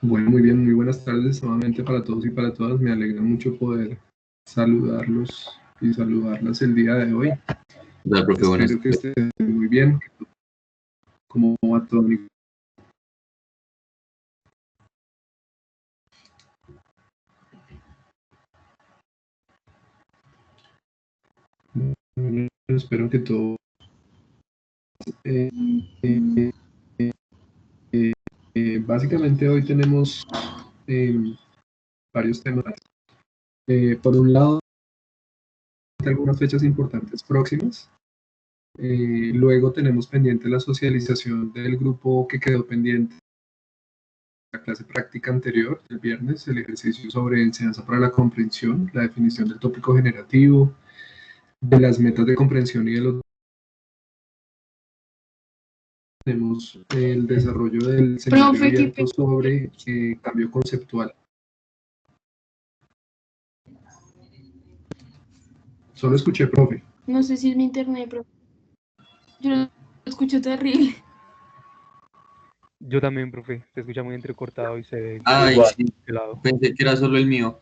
Bueno, muy bien, muy buenas tardes nuevamente para todos y para todas. Me alegra mucho poder saludarlos y saludarlas el día de hoy. Hola, profe, buenas Espero que tardes. estén muy bien. ¿Cómo va todo? Espero que todo. Eh, eh, Básicamente hoy tenemos varios temas. Por un lado, algunas fechas importantes próximas. Luego tenemos pendiente la socialización del grupo que quedó pendiente la clase práctica anterior, el viernes, el ejercicio sobre enseñanza para la comprensión, la definición del tópico generativo, de las metas de comprensión y de los... Tenemos el desarrollo del seminario Profe, abierto sobre cambio conceptual. Solo escuché, profe. no sé si es mi internet, profe. Yo lo escucho terrible. Yo también, profe, se escucha muy entrecortado y se ve Ay, igual sí, de lado. pensé que era solo el mío,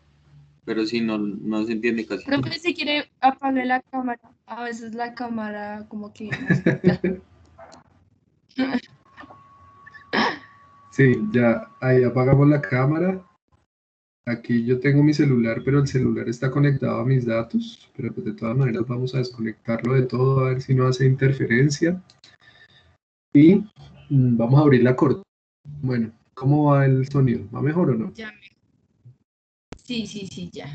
pero sí, no se entiende casi. Profe, si quiere, apague la cámara. A veces la cámara como que no sé. Sí, ya ahí apagamos la cámara. Aquí yo tengo mi celular, pero el celular está conectado a mis datos, pero pues de todas maneras vamos a desconectarlo de todo a ver si no hace interferencia. Y vamos a abrir la cortina. Bueno, ¿cómo va el sonido? ¿Va mejor o no? Ya. Sí, ya.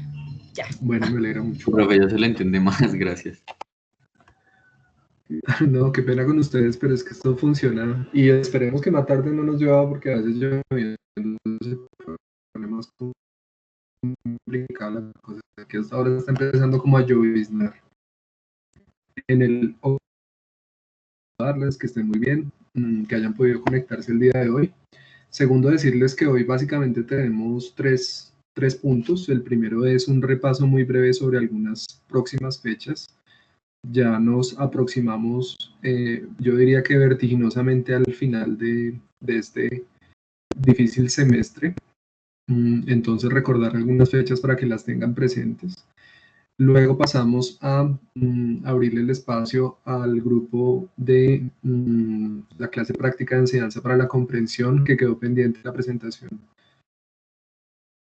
Bueno, me alegra mucho. Profe, ya se le entiende más, gracias. No, qué pena con ustedes, pero es que esto funciona y esperemos que más tarde no nos llueva porque a veces llueve entonces problemas complicados la cosa, que hasta ahora está empezando como a lloviznar. En el darles que estén muy bien, que hayan podido conectarse el día de hoy. Segundo, decirles que hoy básicamente tenemos tres puntos. El primero es un repaso muy breve sobre algunas próximas fechas. Ya nos aproximamos, yo diría que vertiginosamente al final de este difícil semestre. Entonces recordar algunas fechas para que las tengan presentes. Luego pasamos a abrirle el espacio al grupo de la clase práctica de enseñanza para la comprensión que quedó pendiente de la presentación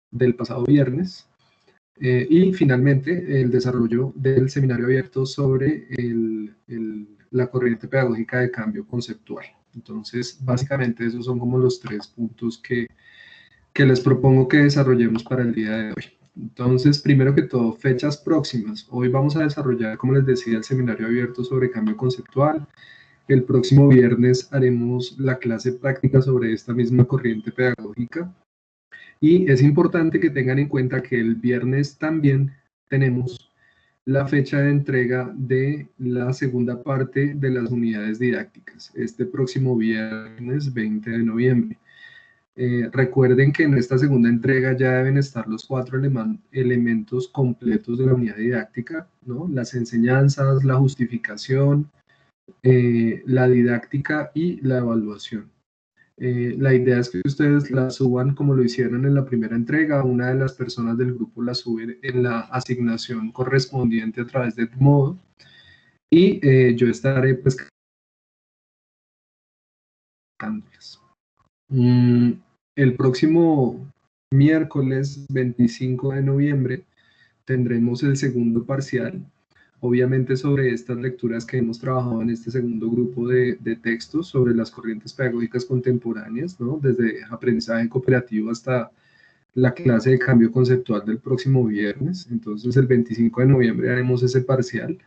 del pasado viernes. Y finalmente el desarrollo del seminario abierto sobre la corriente pedagógica de cambio conceptual. Entonces, básicamente esos son como los tres puntos que les propongo que desarrollemos para el día de hoy. Entonces, primero que todo, fechas próximas. Hoy vamos a desarrollar, como les decía, el seminario abierto sobre cambio conceptual. El próximo viernes haremos la clase práctica sobre esta misma corriente pedagógica. Y es importante que tengan en cuenta que el viernes también tenemos la fecha de entrega de la segunda parte de las unidades didácticas, este próximo viernes 20 de noviembre. Recuerden que en esta segunda entrega ya deben estar los 4 elementos completos de la unidad didáctica, ¿no? Las enseñanzas, la justificación, la didáctica y la evaluación. La idea es que ustedes la suban como lo hicieron en la primera entrega. Una de las personas del grupo la sube en la asignación correspondiente a través de Edmodo. Y yo estaré pues cantándolas. El próximo miércoles 25 de noviembre tendremos el segundo parcial, obviamente sobre estas lecturas que hemos trabajado en este segundo grupo de textos sobre las corrientes pedagógicas contemporáneas, ¿no? Desde aprendizaje cooperativo hasta la clase de cambio conceptual del próximo viernes. Entonces el 25 de noviembre haremos ese parcial.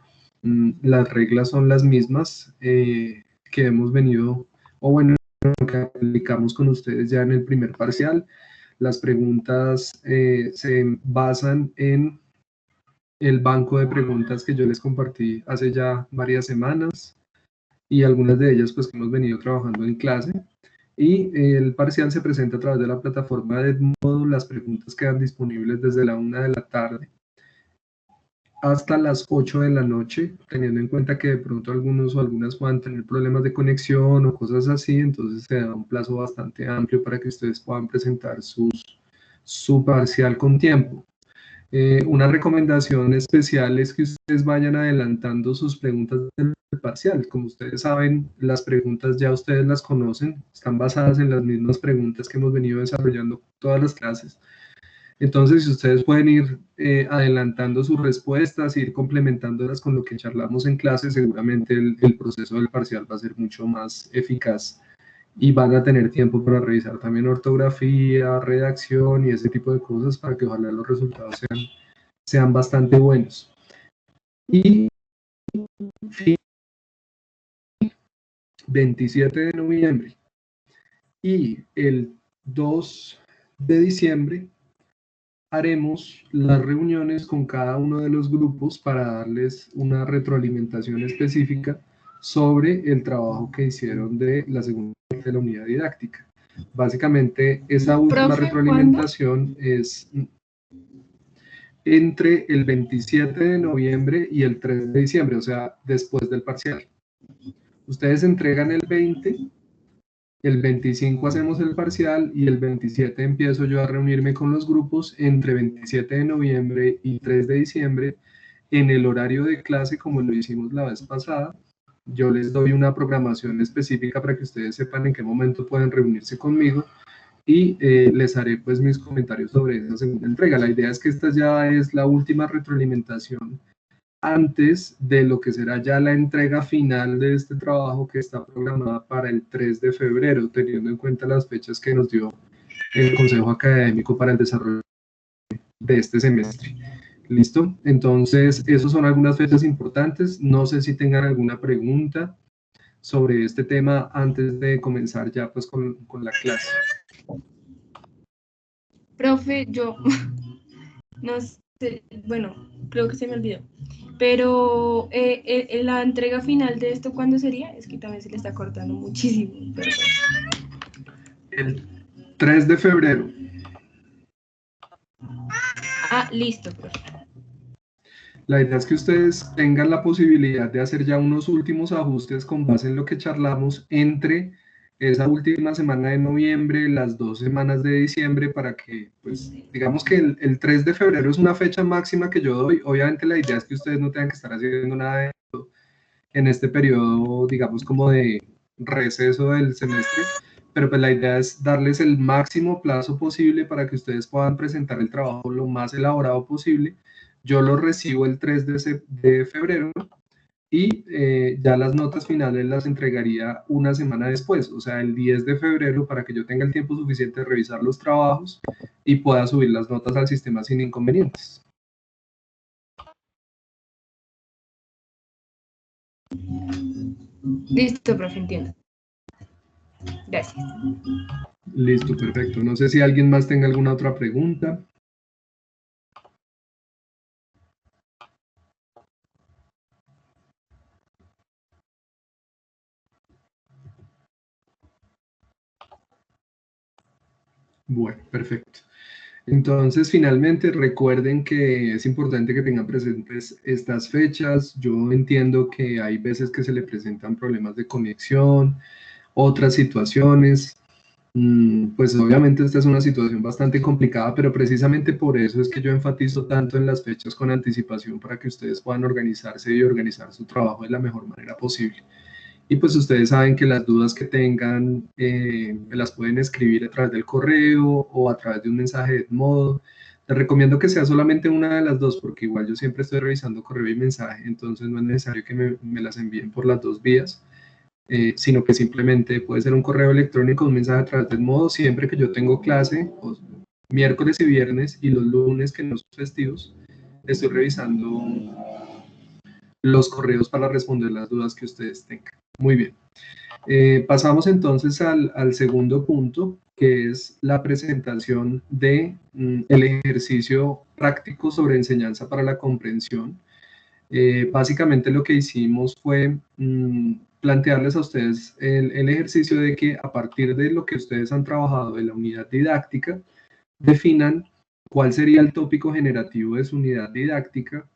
Las reglas son las mismas que hemos venido, o bueno, que aplicamos con ustedes ya en el primer parcial. Las preguntas se basan en el banco de preguntas que yo les compartí hace ya varias semanas y algunas de ellas pues que hemos venido trabajando en clase. Y el parcial se presenta a través de la plataforma de Edmodo. Las preguntas quedan disponibles desde la 1 de la tarde hasta las 8 de la noche, teniendo en cuenta que de pronto algunos o algunas puedan tener problemas de conexión o cosas así, entonces se da un plazo bastante amplio para que ustedes puedan presentar su parcial con tiempo. Una recomendación especial es que ustedes vayan adelantando sus preguntas del parcial. Como ustedes saben, las preguntas ya ustedes las conocen, están basadas en las mismas preguntas que hemos venido desarrollando todas las clases. Entonces, si ustedes pueden ir adelantando sus respuestas, ir complementándolas con lo que charlamos en clase, seguramente el proceso del parcial va a ser mucho más eficaz y van a tener tiempo para revisar también ortografía, redacción y ese tipo de cosas para que ojalá los resultados sean bastante buenos. Y 27 de noviembre y el 2 de diciembre haremos las reuniones con cada uno de los grupos para darles una retroalimentación específica sobre el trabajo que hicieron de la segunda parte de la unidad didáctica. Básicamente, esa última Profe, retroalimentación es entre el 27 de noviembre y el 3 de diciembre, o sea, después del parcial. Ustedes entregan el 20, el 25 hacemos el parcial y el 27 empiezo yo a reunirme con los grupos entre 27 de noviembre y 3 de diciembre en el horario de clase como lo hicimos la vez pasada. Yo les doy una programación específica para que ustedes sepan en qué momento pueden reunirse conmigo y les haré pues mis comentarios sobre esa segunda entrega. La idea es que esta ya es la última retroalimentación antes de lo que será ya la entrega final de este trabajo que está programada para el 3 de febrero, teniendo en cuenta las fechas que nos dio el Consejo Académico para el desarrollo de este semestre. ¿Listo? Entonces, esas son algunas fechas importantes. No sé si tengan alguna pregunta sobre este tema antes de comenzar ya pues con la clase. profe, yo no sé, bueno, creo que se me olvidó. Pero la entrega final de esto, ¿cuándo sería? Es que también se le está cortando muchísimo. Perdón. El 3 de febrero. Ah, listo, profe. La idea es que ustedes tengan la posibilidad de hacer ya unos últimos ajustes con base en lo que charlamos entre esa última semana de noviembre, las 2 semanas de diciembre, para que, pues, digamos que el 3 de febrero es una fecha máxima que yo doy. Obviamente la idea es que ustedes no tengan que estar haciendo nada de esto en este periodo, digamos, como de receso del semestre, pero pues la idea es darles el máximo plazo posible para que ustedes puedan presentar el trabajo lo más elaborado posible. Yo lo recibo el 3 de febrero y ya las notas finales las entregaría una semana después, o sea, el 10 de febrero, para que yo tenga el tiempo suficiente de revisar los trabajos y pueda subir las notas al sistema sin inconvenientes. Listo, profe, entiendo. Gracias. Listo, perfecto. No sé si alguien más tenga alguna otra pregunta. Bueno, perfecto. Entonces, finalmente, recuerden que es importante que tengan presentes estas fechas. Yo entiendo que hay veces que se le presentan problemas de conexión, otras situaciones. Pues obviamente esta es una situación bastante complicada, pero precisamente por eso es que yo enfatizo tanto en las fechas con anticipación para que ustedes puedan organizarse y organizar su trabajo de la mejor manera posible. Y pues ustedes saben que las dudas que tengan me las pueden escribir a través del correo o a través de un mensaje de Edmodo. Les recomiendo que sea solamente una de las dos, porque igual yo siempre estoy revisando correo y mensaje, entonces no es necesario que me las envíen por las dos vías, sino que simplemente puede ser un correo electrónico, un mensaje a través de Edmodo, siempre que yo tengo clase, miércoles y viernes, y los lunes que no son festivos, estoy revisando los correos para responder las dudas que ustedes tengan. Muy bien. Pasamos entonces al segundo punto, que es la presentación de el ejercicio práctico sobre enseñanza para la comprensión. Básicamente lo que hicimos fue plantearles a ustedes el ejercicio de que a partir de lo que ustedes han trabajado de la unidad didáctica, definan cuál sería el tópico generativo de su unidad didáctica,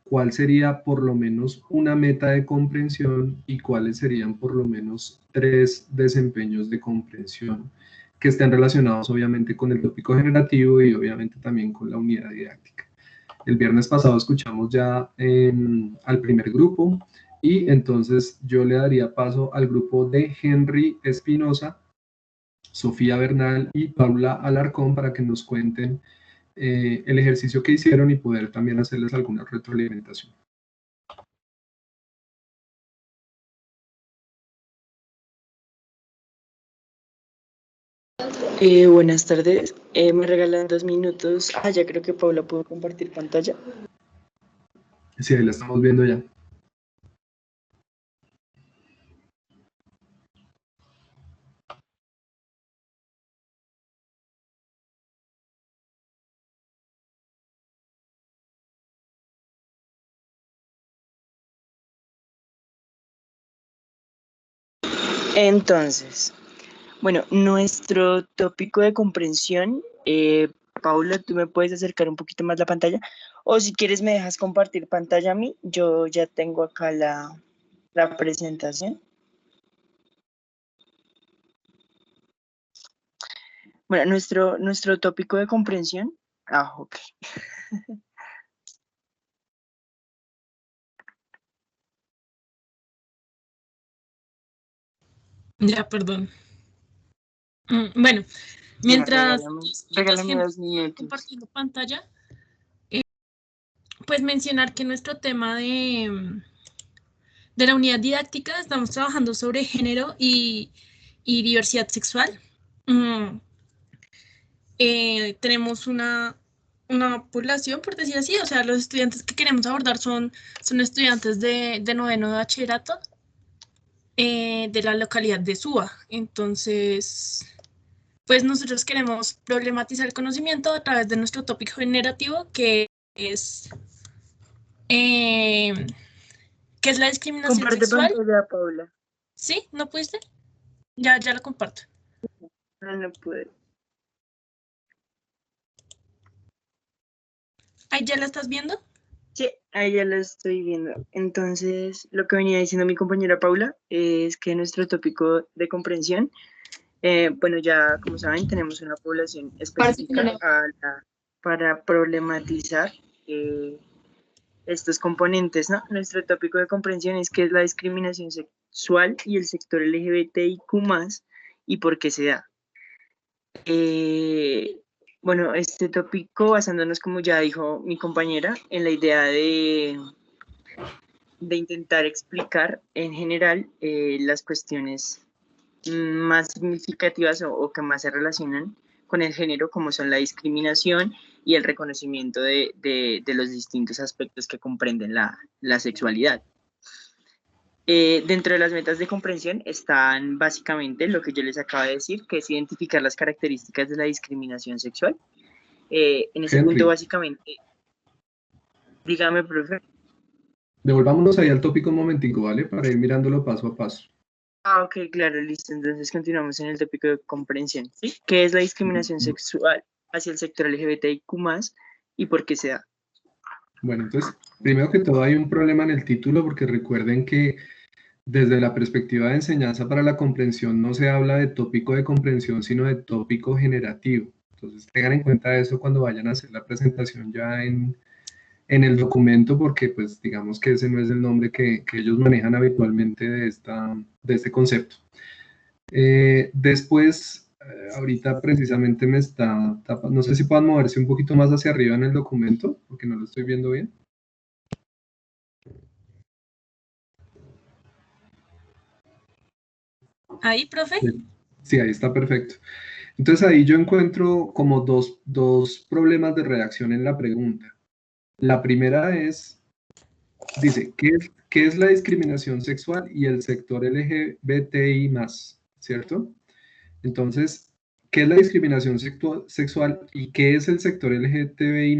cuál sería por lo menos una meta de comprensión y cuáles serían por lo menos 3 desempeños de comprensión que estén relacionados obviamente con el tópico generativo y obviamente también con la unidad didáctica. El viernes pasado escuchamos ya al primer grupo y entonces yo le daría paso al grupo de Henry Espinosa, Sofía Bernal y Paula Alarcón para que nos cuenten el ejercicio que hicieron y poder también hacerles alguna retroalimentación. Buenas tardes. Me regalan 2 minutos. Ya creo que Paula pudo compartir pantalla. Sí, ahí la estamos viendo ya. Entonces, bueno, nuestro tópico de comprensión, Paula, tú me puedes acercar un poquito más la pantalla, o si quieres me dejas compartir pantalla a mí, yo ya tengo acá la presentación. Bueno, nuestro tópico de comprensión, ok. Ya, perdón. Bueno, mientras Regálame gente 2 minutos. compartiendo pantalla, pues mencionar que nuestro tema de la unidad didáctica estamos trabajando sobre género y diversidad sexual. Tenemos una población, por decir así, o sea, los estudiantes que queremos abordar son estudiantes de noveno de bachillerato de la localidad de Suba. Entonces, pues nosotros queremos problematizar el conocimiento a través de nuestro tópico generativo, que es la discriminación Comparte sexual. pantalla, Paula. ¿Sí? ¿No pudiste? Ya lo comparto. No pude. ¿Ahí ya la estás viendo? Sí, ahí ya lo estoy viendo. Entonces, lo que venía diciendo mi compañera Paula es que nuestro tópico de comprensión, bueno, ya como saben, tenemos una población específica para problematizar estos componentes, ¿no? Nuestro tópico de comprensión es qué es la discriminación sexual y el sector LGBTIQ+, y por qué se da. Bueno, este tópico, basándonos, como ya dijo mi compañera, en la idea de intentar explicar en general las cuestiones más significativas o que más se relacionan con el género, como son la discriminación y el reconocimiento de los distintos aspectos que comprenden la sexualidad. Dentro de las metas de comprensión están básicamente lo que yo les acabo de decir, que es identificar las características de la discriminación sexual. En ese Henry, punto básicamente, dígame, profe. Devolvámonos ahí al tópico un momentico, ¿vale? Para ir mirándolo paso a paso. Ok, claro, listo. Entonces continuamos en el tópico de comprensión, ¿sí? ¿Qué es la discriminación sexual hacia el sector LGBTIQ+, y por qué se da? Bueno, entonces, primero que todo hay un problema en el título porque recuerden que desde la perspectiva de enseñanza para la comprensión no se habla de tópico de comprensión, sino de tópico generativo. Entonces, tengan en cuenta eso cuando vayan a hacer la presentación ya en el documento, porque pues digamos que ese no es el nombre que ellos manejan habitualmente de este concepto. Después, ahorita precisamente me está tapando, no sé si puedan moverse un poquito más hacia arriba en el documento, porque no lo estoy viendo bien. Ahí, profe. Sí, ahí está perfecto. Entonces ahí yo encuentro como dos problemas de redacción en la pregunta. La primera es, dice, ¿qué es la discriminación sexual y el sector LGBTI+, ¿cierto? Entonces, ¿qué es la discriminación sexual y qué es el sector LGBTI+?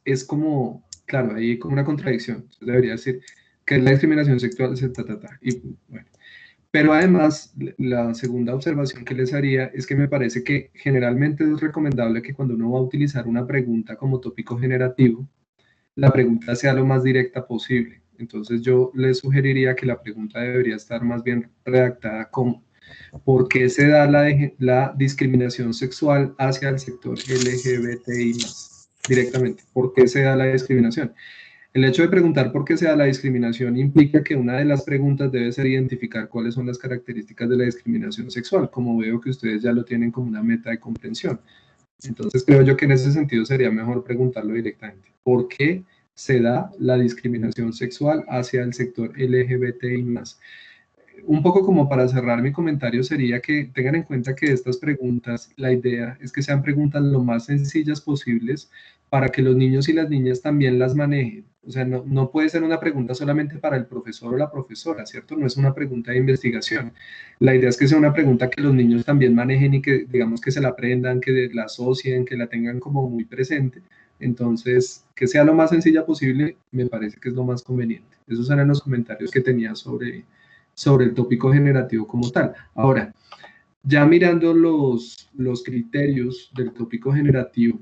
Es como, claro, ahí hay como una contradicción. Entonces debería decir, ¿qué es la discriminación sexual? Y, bueno. Pero además, la segunda observación que les haría es que me parece que generalmente es recomendable que cuando uno va a utilizar una pregunta como tópico generativo, la pregunta sea lo más directa posible. Entonces yo les sugeriría que la pregunta debería estar más bien redactada como ¿por qué se da la discriminación sexual hacia el sector LGBTI+, directamente? ¿Por qué se da la discriminación? El hecho de preguntar por qué se da la discriminación implica que una de las preguntas debe ser identificar cuáles son las características de la discriminación sexual, como veo que ustedes ya lo tienen como una meta de comprensión. Entonces creo yo que en ese sentido sería mejor preguntarlo directamente. ¿Por qué se da la discriminación sexual hacia el sector LGBTI+? Un poco como para cerrar mi comentario sería que tengan en cuenta que estas preguntas, la idea es que sean preguntas lo más sencillas posibles para que los niños y las niñas también las manejen. O sea, no puede ser una pregunta solamente para el profesor o la profesora, ¿cierto? No es una pregunta de investigación. La idea es que sea una pregunta que los niños también manejen y que, digamos, que se la aprendan, que la asocien, que la tengan como muy presente. Entonces, que sea lo más sencilla posible, me parece que es lo más conveniente. Esos eran los comentarios que tenía sobre el tópico generativo como tal. Ahora, ya mirando los criterios del tópico generativo,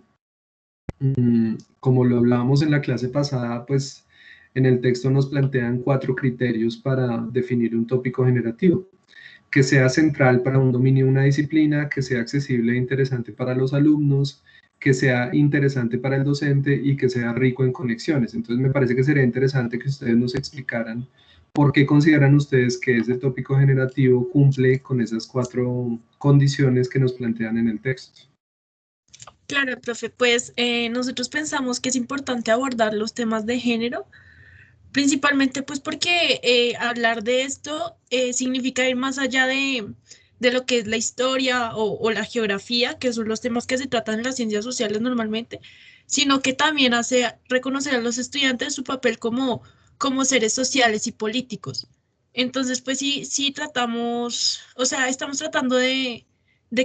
como lo hablábamos en la clase pasada, pues en el texto nos plantean 4 criterios para definir un tópico generativo: que sea central para un dominio de una disciplina, que sea accesible e interesante para los alumnos, que sea interesante para el docente y que sea rico en conexiones. Entonces me parece que sería interesante que ustedes nos explicaran por qué consideran ustedes que ese tópico generativo cumple con esas 4 condiciones que nos plantean en el texto. Claro, profe, pues nosotros pensamos que es importante abordar los temas de género, principalmente pues porque hablar de esto significa ir más allá de lo que es la historia o la geografía, que son los temas que se tratan en las ciencias sociales normalmente, sino que también hace reconocer a los estudiantes su papel como seres sociales y políticos. Entonces, pues sí tratamos, o sea, estamos tratando de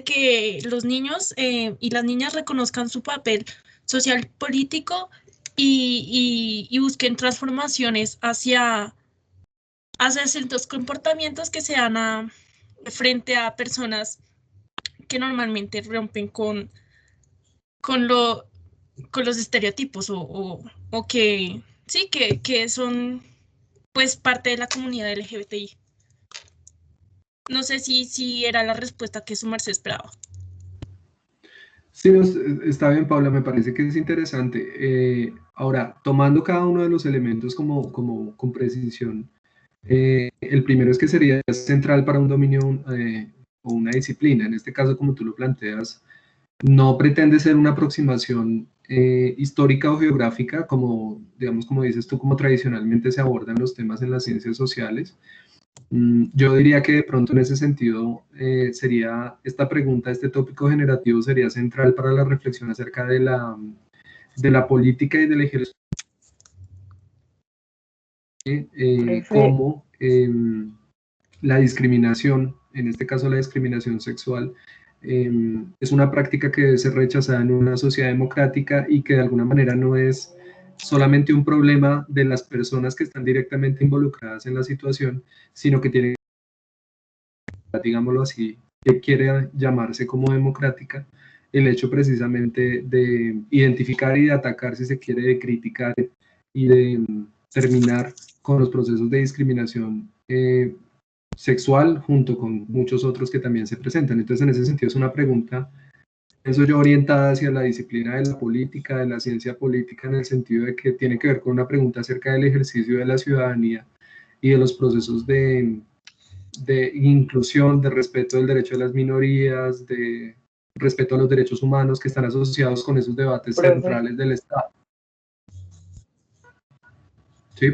que los niños y las niñas reconozcan su papel social político y busquen transformaciones hacia ciertos comportamientos que se dan frente a personas que normalmente rompen con, lo, con los estereotipos o que sí, que son pues parte de la comunidad LGBTI. No sé si era la respuesta que su merced esperaba. Sí, está bien, Paula, me parece que es interesante. Ahora, tomando cada uno de los elementos como con precisión, el primero es que sería central para un dominio o una disciplina. En este caso, como tú lo planteas, no pretende ser una aproximación histórica o geográfica, como, digamos, como dices tú, como tradicionalmente se abordan los temas en las ciencias sociales. Yo diría que de pronto en ese sentido sería esta pregunta, este tópico generativo sería central para la reflexión acerca de la política y del ejercicio, cómo la discriminación, en este caso la discriminación sexual, es una práctica que debe ser rechazada en una sociedad democrática y que de alguna manera no es solamente un problema de las personas que están directamente involucradas en la situación, sino que tiene, digámoslo así, que quiere llamarse como democrática, el hecho precisamente de identificar y de atacar, si se quiere, de criticar y de terminar con los procesos de discriminación sexual junto con muchos otros que también se presentan. Entonces, en ese sentido es una pregunta, pienso yo, orientada hacia la disciplina de la política, de la ciencia política, en el sentido de que tiene que ver con una pregunta acerca del ejercicio de la ciudadanía y de los procesos de inclusión, de respeto del derecho de las minorías, de respeto a los derechos humanos que están asociados con esos debates centrales del Estado. ¿Sí?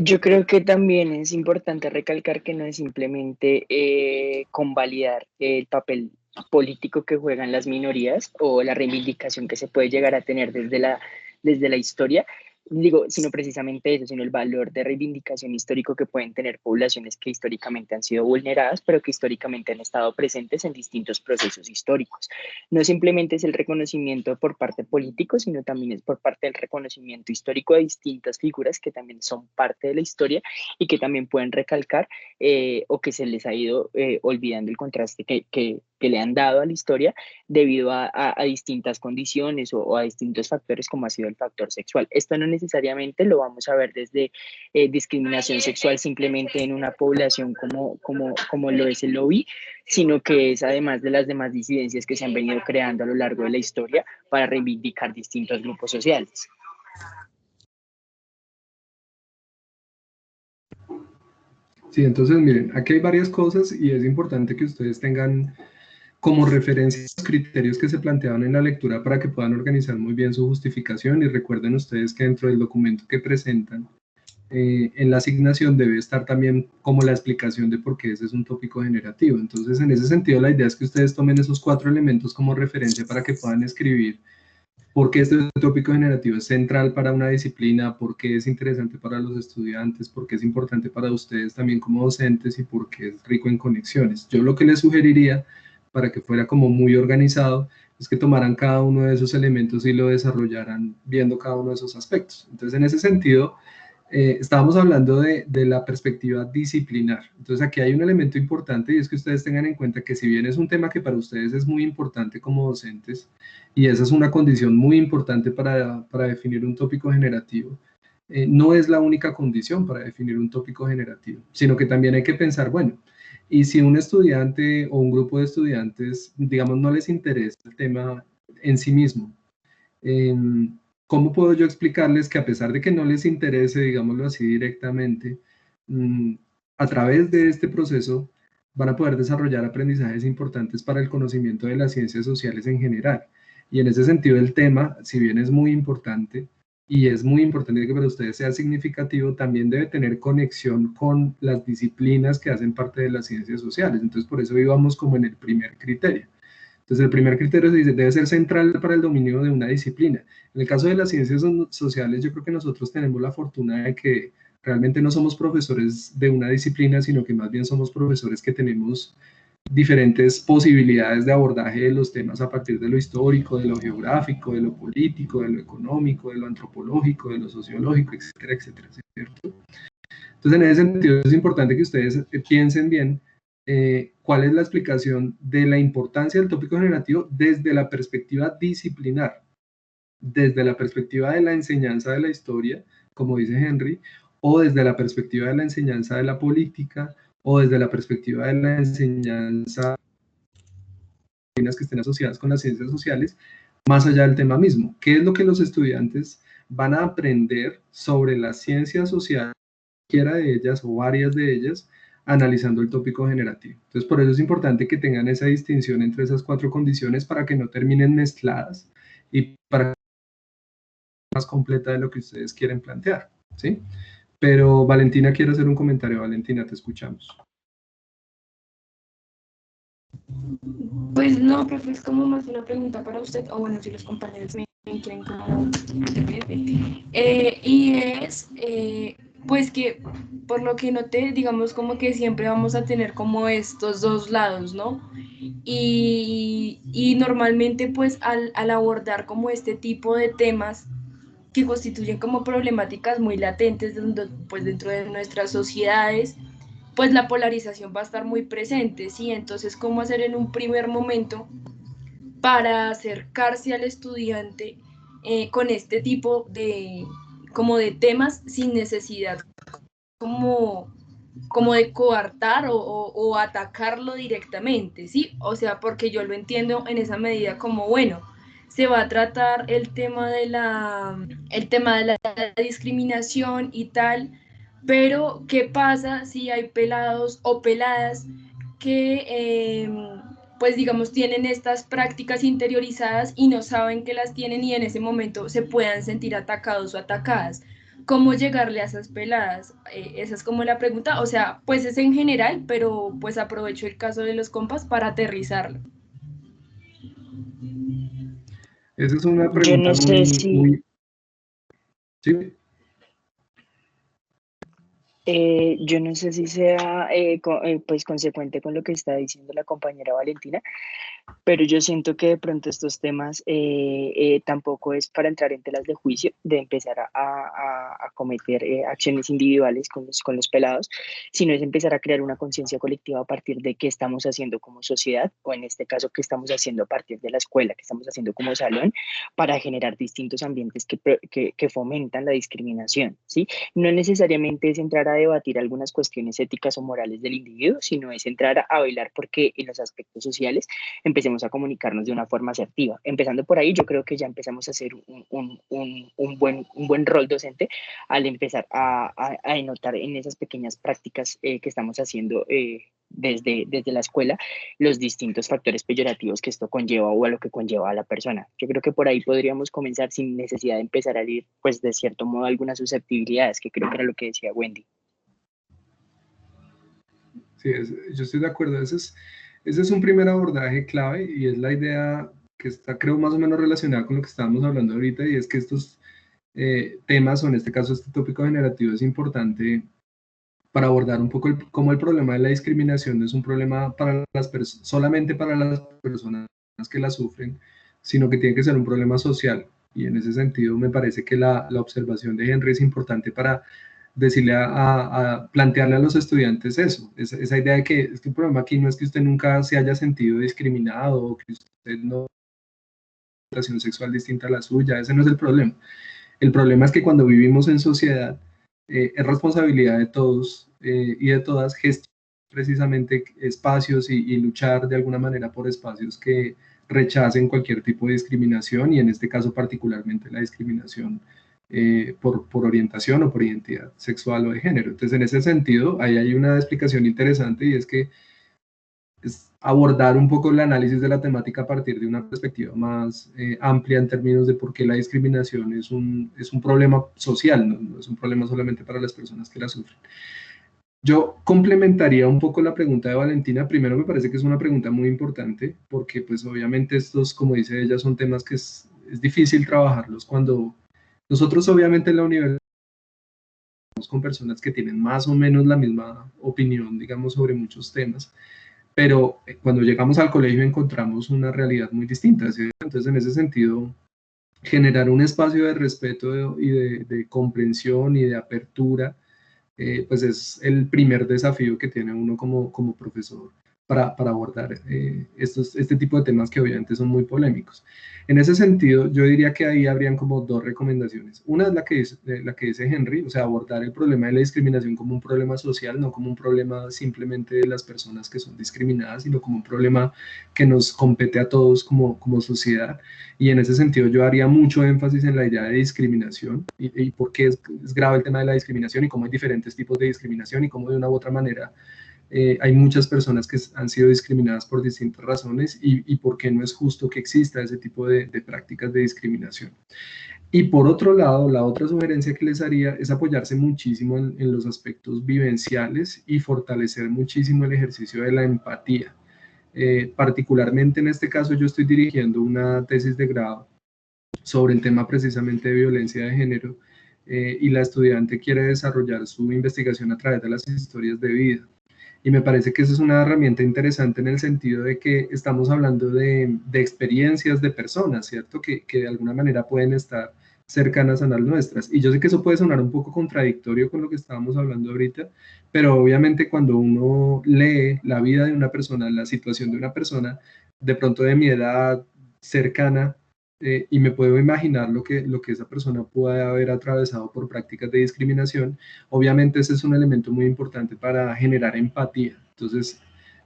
Yo creo que también es importante recalcar que no es simplemente convalidar el papel político que juegan las minorías o la reivindicación que se puede llegar a tener desde la historia, digo, sino precisamente eso, sino el valor de reivindicación histórico que pueden tener poblaciones que históricamente han sido vulneradas, pero que históricamente han estado presentes en distintos procesos históricos. No simplemente es el reconocimiento por parte político, sino también es por parte del reconocimiento histórico de distintas figuras que también son parte de la historia y que también pueden recalcar o que se les ha ido olvidando el contraste que que le han dado a la historia debido a distintas condiciones o a distintos factores como ha sido el factor sexual. Esto no necesariamente lo vamos a ver desde discriminación sexual simplemente en una población como lo es el OI, sino que es además de las demás disidencias que se han venido creando a lo largo de la historia para reivindicar distintos grupos sociales. Sí, entonces miren, aquí hay varias cosas y es importante que ustedes tengan como referencia los criterios que se planteaban en la lectura para que puedan organizar muy bien su justificación, y recuerden ustedes que dentro del documento que presentan en la asignación debe estar también como la explicación de por qué ese es un tópico generativo. Entonces, en ese sentido, la idea es que ustedes tomen esos 4 elementos como referencia para que puedan escribir por qué este tópico generativo es central para una disciplina, por qué es interesante para los estudiantes, por qué es importante para ustedes también como docentes y por qué es rico en conexiones. Yo lo que les sugeriría, para que fuera como muy organizado, es que tomaran cada uno de esos elementos y lo desarrollaran viendo cada uno de esos aspectos. Entonces, en ese sentido, estábamos hablando de la perspectiva disciplinar. Entonces, aquí hay un elemento importante y es que ustedes tengan en cuenta que si bien es un tema que para ustedes es muy importante como docentes, y esa es una condición muy importante para definir un tópico generativo, no es la única condición para definir un tópico generativo, sino que también hay que pensar, bueno, y si un estudiante o un grupo de estudiantes, digamos, no les interesa el tema en sí mismo, ¿cómo puedo yo explicarles que a pesar de que no les interese, digámoslo así directamente, a través de este proceso van a poder desarrollar aprendizajes importantes para el conocimiento de las ciencias sociales en general? Y en ese sentido el tema, si bien es muy importante, y es muy importante que para ustedes sea significativo, también debe tener conexión con las disciplinas que hacen parte de las ciencias sociales. Entonces, por eso íbamos como en el primer criterio. Entonces, el primer criterio se dice, debe ser central para el dominio de una disciplina. En el caso de las ciencias sociales, yo creo que nosotros tenemos la fortuna de que realmente no somos profesores de una disciplina, sino que más bien somos profesores que tenemos diferentes posibilidades de abordaje de los temas a partir de lo histórico, de lo geográfico, de lo político, de lo económico, de lo antropológico, de lo sociológico, etcétera, etcétera, ¿cierto? Entonces, en ese sentido es importante que ustedes piensen bien cuál es la explicación de la importancia del tópico generativo desde la perspectiva disciplinar, desde la perspectiva de la enseñanza de la historia, como dice Henry, o desde la perspectiva de la enseñanza de la política, o desde la perspectiva de la enseñanza de las que estén asociadas con las ciencias sociales, más allá del tema mismo. ¿Qué es lo que los estudiantes van a aprender sobre las ciencias sociales, cualquiera de ellas o varias de ellas, analizando el tópico generativo? Entonces, por eso es importante que tengan esa distinción entre esas 4 condiciones para que no terminen mezcladas y para que sea más completa de lo que ustedes quieren plantear, ¿sí? Pero Valentina quiere hacer un comentario. Valentina, te escuchamos. Pues no, profe, es como más una pregunta para usted, o bueno, si los compañeros me quieren como... y es, pues que por lo que noté, digamos como que siempre vamos a tener como estos dos lados, ¿no? Y normalmente pues al abordar como este tipo de temas que constituyen como problemáticas muy latentes pues dentro de nuestras sociedades, pues la polarización va a estar muy presente, ¿sí? Entonces, ¿cómo hacer en un primer momento para acercarse al estudiante con este tipo de, como de temas sin necesidad como, como de coartar o atacarlo directamente, ¿sí? O sea, porque yo lo entiendo en esa medida como, bueno, se va a tratar el tema de la discriminación y tal, pero ¿qué pasa si hay pelados o peladas que, pues digamos, tienen estas prácticas interiorizadas y no saben que las tienen y en ese momento se puedan sentir atacados o atacadas? ¿Cómo llegarle a esas peladas? Esa es como la pregunta, o sea, pues es en general, pero pues aprovecho el caso de los compas para aterrizarlo. Esa es una Yo pregunta no sé muy... ¿Sí? yo no sé si sea pues consecuente con lo que está diciendo la compañera Valentina, pero yo siento que de pronto estos temas tampoco es para entrar en telas de juicio, de empezar a cometer acciones individuales con los pelados, sino es empezar a crear una conciencia colectiva a partir de qué estamos haciendo como sociedad, o en este caso, qué estamos haciendo a partir de la escuela, qué estamos haciendo como salón, para generar distintos ambientes que fomentan la discriminación, ¿sí? No necesariamente es entrar a debatir algunas cuestiones éticas o morales del individuo, sino es entrar a velar porque en los aspectos sociales empecemos a comunicarnos de una forma asertiva. Empezando por ahí, yo creo que ya empezamos a hacer un buen rol docente al empezar a denotar en esas pequeñas prácticas que estamos haciendo desde la escuela los distintos factores peyorativos que esto conlleva o a lo que conlleva a la persona. Yo creo que por ahí podríamos comenzar sin necesidad de empezar a herir, pues de cierto modo, algunas susceptibilidades, que creo que era lo que decía Wendy. Sí, yo estoy de acuerdo. Ese es un primer abordaje clave y es la idea que está, creo, más o menos relacionada con lo que estábamos hablando ahorita, y es que estos temas, o en este caso este tópico generativo, es importante para abordar un poco cómo el problema de la discriminación no es un problema para solamente para las personas que la sufren, sino que tiene que ser un problema social. Y en ese sentido me parece que la observación de Henry es importante para decirle a plantearle a los estudiantes eso, esa idea de que es que el problema aquí no es que usted nunca se haya sentido discriminado o que usted no tenga una orientación sexual distinta a la suya. Ese no es el problema. El problema es que cuando vivimos en sociedad, es responsabilidad de todos y de todas gestionar precisamente espacios y luchar de alguna manera por espacios que rechacen cualquier tipo de discriminación, y en este caso particularmente la discriminación por orientación o por identidad sexual o de género. Entonces, en ese sentido, ahí hay una explicación interesante, y es que es abordar un poco el análisis de la temática a partir de una perspectiva más amplia en términos de por qué la discriminación es un problema social, no es un problema solamente para las personas que la sufren. Yo complementaría un poco la pregunta de Valentina. Primero, me parece que es una pregunta muy importante, porque pues obviamente estos, como dice ella, son temas que es difícil trabajarlos cuando nosotros obviamente en la universidad con personas que tienen más o menos la misma opinión, digamos, sobre muchos temas, pero cuando llegamos al colegio encontramos una realidad muy distinta, ¿sí? Entonces, en ese sentido, generar un espacio de respeto y de comprensión y de apertura, pues es el primer desafío que tiene uno como profesor para abordar este tipo de temas que obviamente son muy polémicos. En ese sentido, yo diría que ahí habrían como dos recomendaciones. Una es la que dice Henry, o sea, abordar el problema de la discriminación como un problema social, no como un problema simplemente de las personas que son discriminadas, sino como un problema que nos compete a todos como sociedad. Y en ese sentido yo haría mucho énfasis en la idea de discriminación y por qué es grave el tema de la discriminación y cómo hay diferentes tipos de discriminación y cómo de una u otra manera hay muchas personas que han sido discriminadas por distintas razones y por qué no es justo que exista ese tipo de prácticas de discriminación. Y por otro lado, la otra sugerencia que les haría es apoyarse muchísimo en los aspectos vivenciales y fortalecer muchísimo el ejercicio de la empatía. Particularmente en este caso yo estoy dirigiendo una tesis de grado sobre el tema precisamente de violencia de género y la estudiante quiere desarrollar su investigación a través de las historias de vida. Y me parece que esa es una herramienta interesante en el sentido de que estamos hablando de experiencias de personas, ¿cierto? Que de alguna manera pueden estar cercanas a las nuestras. Y yo sé que eso puede sonar un poco contradictorio con lo que estábamos hablando ahorita, pero obviamente cuando uno lee la vida de una persona, la situación de una persona, de pronto de mi edad cercana, y me puedo imaginar lo que esa persona puede haber atravesado por prácticas de discriminación, obviamente ese es un elemento muy importante para generar empatía. Entonces,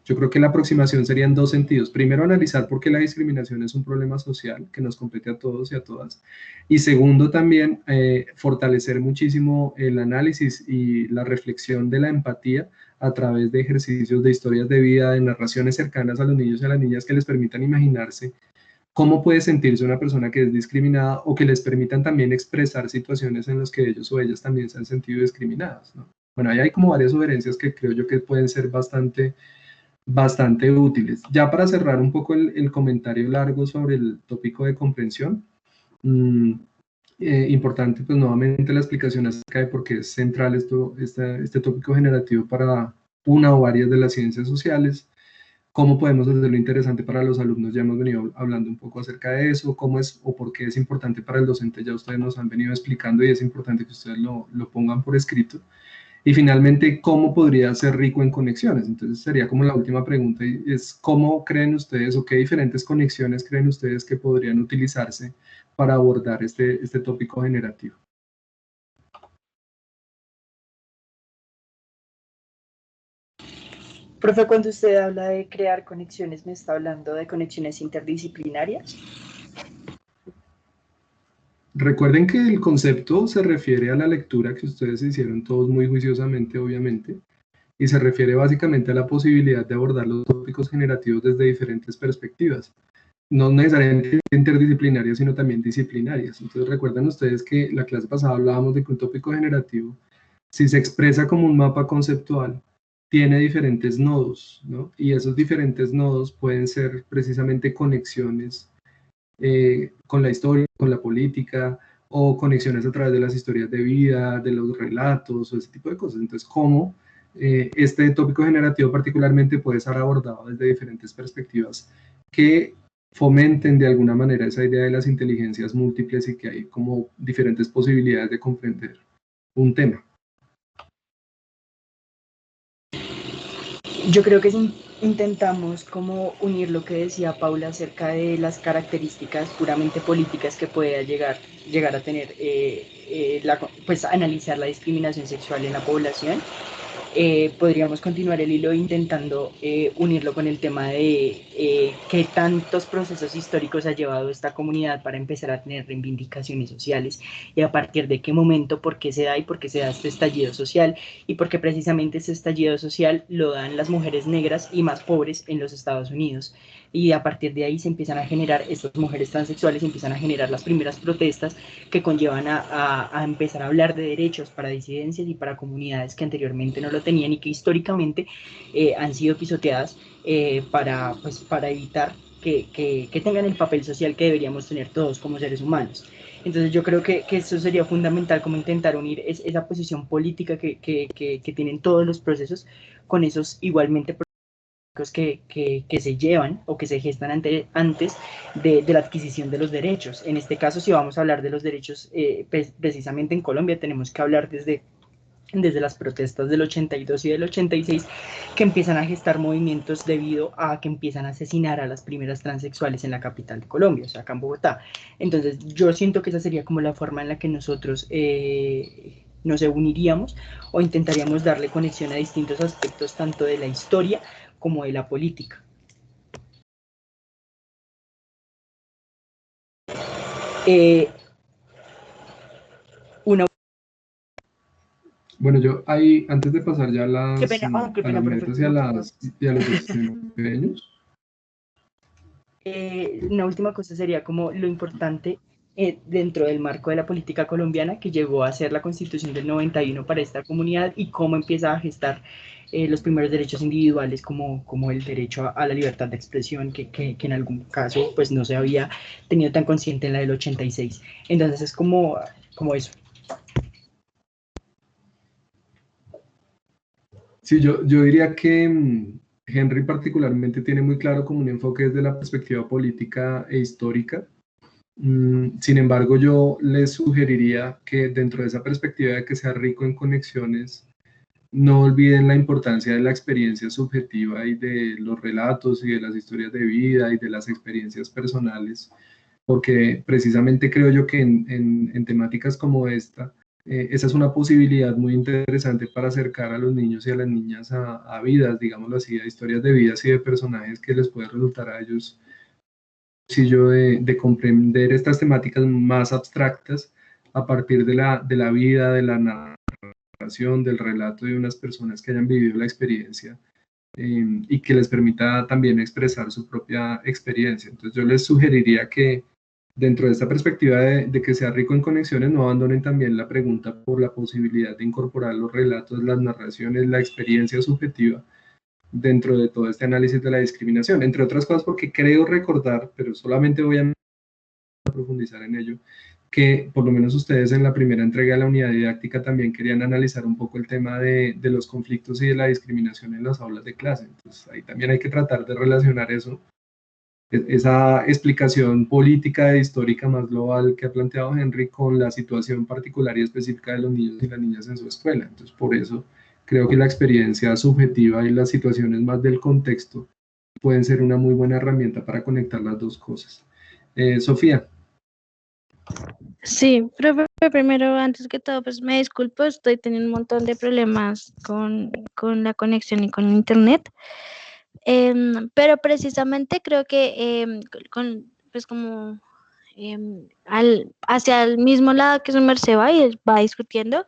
yo creo que la aproximación sería en dos sentidos. Primero, analizar por qué la discriminación es un problema social que nos compete a todos y a todas. Y segundo, también fortalecer muchísimo el análisis y la reflexión de la empatía a través de ejercicios de historias de vida, de narraciones cercanas a los niños y a las niñas que les permitan imaginarse cómo puede sentirse una persona que es discriminada o que les permitan también expresar situaciones en las que ellos o ellas también se han sentido discriminados, ¿no? Bueno, ahí hay como varias sugerencias que creo yo que pueden ser bastante útiles. Ya para cerrar un poco el comentario largo sobre el tópico de comprensión, importante pues nuevamente la explicación acerca de por qué es central este tópico generativo para una o varias de las ciencias sociales. ¿Cómo podemos hacerlo interesante para los alumnos? Ya hemos venido hablando un poco acerca de eso, cómo es o por qué es importante para el docente, ya ustedes nos han venido explicando y es importante que ustedes lo pongan por escrito. Y finalmente, ¿cómo podría ser rico en conexiones? Entonces sería como la última pregunta, y es ¿cómo creen ustedes o qué diferentes conexiones creen ustedes que podrían utilizarse para abordar este tópico generativo? Profe, cuando usted habla de crear conexiones, ¿me está hablando de conexiones interdisciplinarias? Recuerden que el concepto se refiere a la lectura que ustedes hicieron todos muy juiciosamente, obviamente, y se refiere básicamente a la posibilidad de abordar los tópicos generativos desde diferentes perspectivas, no necesariamente interdisciplinarias, sino también disciplinarias. Entonces recuerden ustedes que la clase pasada hablábamos de que un tópico generativo, si se expresa como un mapa conceptual, tiene diferentes nodos, ¿no? Y esos diferentes nodos pueden ser precisamente conexiones con la historia, con la política, o conexiones a través de las historias de vida, de los relatos, o ese tipo de cosas. Entonces, ¿cómo este tópico generativo particularmente puede ser abordado desde diferentes perspectivas que fomenten de alguna manera esa idea de las inteligencias múltiples y que hay como diferentes posibilidades de comprender un tema? Yo creo que si intentamos como unir lo que decía Paula acerca de las características puramente políticas que pueda llegar a tener, pues analizar la discriminación sexual en la población, podríamos continuar el hilo intentando unirlo con el tema de qué tantos procesos históricos ha llevado esta comunidad para empezar a tener reivindicaciones sociales y a partir de qué momento, por qué se da y por qué se da este estallido social y por qué precisamente ese estallido social lo dan las mujeres negras y más pobres en los Estados Unidos. Y a partir de ahí se empiezan a generar, estas mujeres transexuales empiezan a generar las primeras protestas que conllevan a empezar a hablar de derechos para disidencias y para comunidades que anteriormente no lo tenían y que históricamente han sido pisoteadas para evitar que tengan el papel social que deberíamos tener todos como seres humanos. Entonces yo creo que eso sería fundamental, como intentar unir esa posición política que tienen todos los procesos con esos igualmente que se llevan o que se gestan antes de la adquisición de los derechos. En este caso, si vamos a hablar de los derechos, precisamente en Colombia tenemos que hablar desde las protestas del 82 y del 86, que empiezan a gestar movimientos debido a que empiezan a asesinar a las primeras transexuales en la capital de Colombia, o sea, acá en Bogotá. Entonces, yo siento que esa sería como la forma en la que nosotros nos uniríamos o intentaríamos darle conexión a distintos aspectos, tanto de la historia como de la política. Bueno, yo ahí, antes de pasar ya a las metas y a los desempeños. Una última cosa sería como lo importante dentro del marco de la política colombiana que llegó a ser la Constitución del 91 para esta comunidad y cómo empieza a gestar los primeros derechos individuales como el derecho a la libertad de expresión que en algún caso pues no se había tenido tan consciente en la del 86. Entonces es como eso. Sí, yo diría que Henry particularmente tiene muy claro como un enfoque desde la perspectiva política e histórica. Sin embargo, yo les sugeriría que dentro de esa perspectiva de que sea rico en conexiones, no olviden la importancia de la experiencia subjetiva y de los relatos y de las historias de vida y de las experiencias personales, porque precisamente creo yo que en temáticas como esta, esa es una posibilidad muy interesante para acercar a los niños y a las niñas a vidas, digámoslo así, a historias de vidas y de personajes que les puede resultar a ellos sencillo de comprender estas temáticas más abstractas a partir de la vida, de la narración, del relato de unas personas que hayan vivido la experiencia y que les permita también expresar su propia experiencia. Entonces yo les sugeriría que dentro de esta perspectiva de que sea rico en conexiones, no abandonen también la pregunta por la posibilidad de incorporar los relatos, las narraciones, la experiencia subjetiva dentro de todo este análisis de la discriminación, entre otras cosas porque creo recordar, pero solamente voy a profundizar en ello, que por lo menos ustedes en la primera entrega de la unidad didáctica también querían analizar un poco el tema de los conflictos y de la discriminación en las aulas de clase. Entonces ahí también hay que tratar de relacionar eso, esa explicación política e histórica más global que ha planteado Henry con la situación particular y específica de los niños y las niñas en su escuela. Entonces por eso creo que la experiencia subjetiva y las situaciones más del contexto pueden ser una muy buena herramienta para conectar las dos cosas. Sofía. Sí, pero primero, antes que todo, pues me disculpo, estoy teniendo un montón de problemas con la conexión y con internet. Pero precisamente creo que pues como hacia el mismo lado que su merced va y va discutiendo,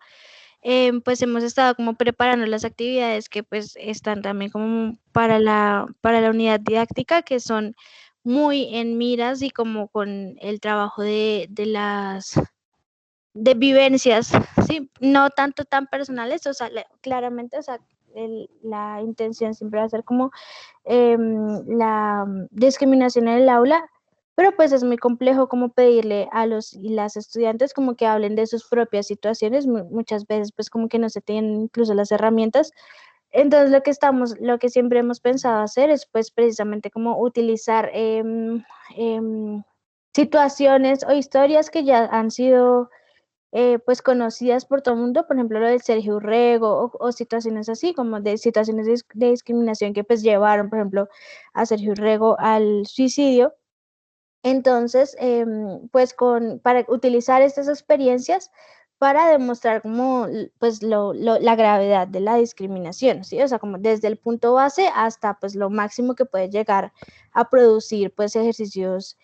pues hemos estado como preparando las actividades que pues están también como para la unidad didáctica, que son muy en miras y como con el trabajo de vivencias, sí, no tanto tan personales, o sea, claramente, o sea, la intención siempre va a ser como la discriminación en el aula, pero pues es muy complejo como pedirle a los y las estudiantes como que hablen de sus propias situaciones, muchas veces pues como que no se tienen incluso las herramientas. Entonces lo que siempre hemos pensado hacer es pues precisamente como utilizar situaciones o historias que ya han sido pues conocidas por todo el mundo, por ejemplo lo del Sergio Urrego o situaciones así, como de situaciones de discriminación que pues llevaron, por ejemplo, a Sergio Urrego al suicidio. Entonces, pues para utilizar estas experiencias para demostrar como pues la gravedad de la discriminación, ¿sí? O sea, como desde el punto base hasta pues lo máximo que puede llegar a producir pues ejercicios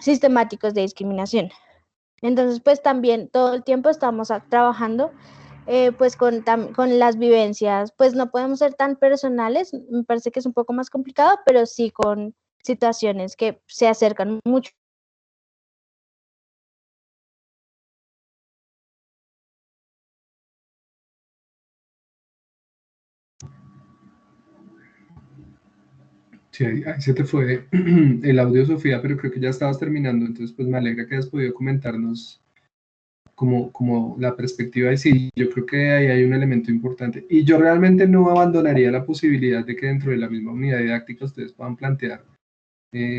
sistemáticos de discriminación. Entonces, pues también todo el tiempo estamos trabajando pues con las vivencias, pues no podemos ser tan personales, me parece que es un poco más complicado, pero sí con situaciones que se acercan mucho. Sí, ahí se te fue el audio, Sofía, pero creo que ya estabas terminando, entonces pues me alegra que hayas podido comentarnos como la perspectiva de sí. Yo creo que ahí hay un elemento importante. Y yo realmente no abandonaría la posibilidad de que dentro de la misma unidad didáctica ustedes puedan plantear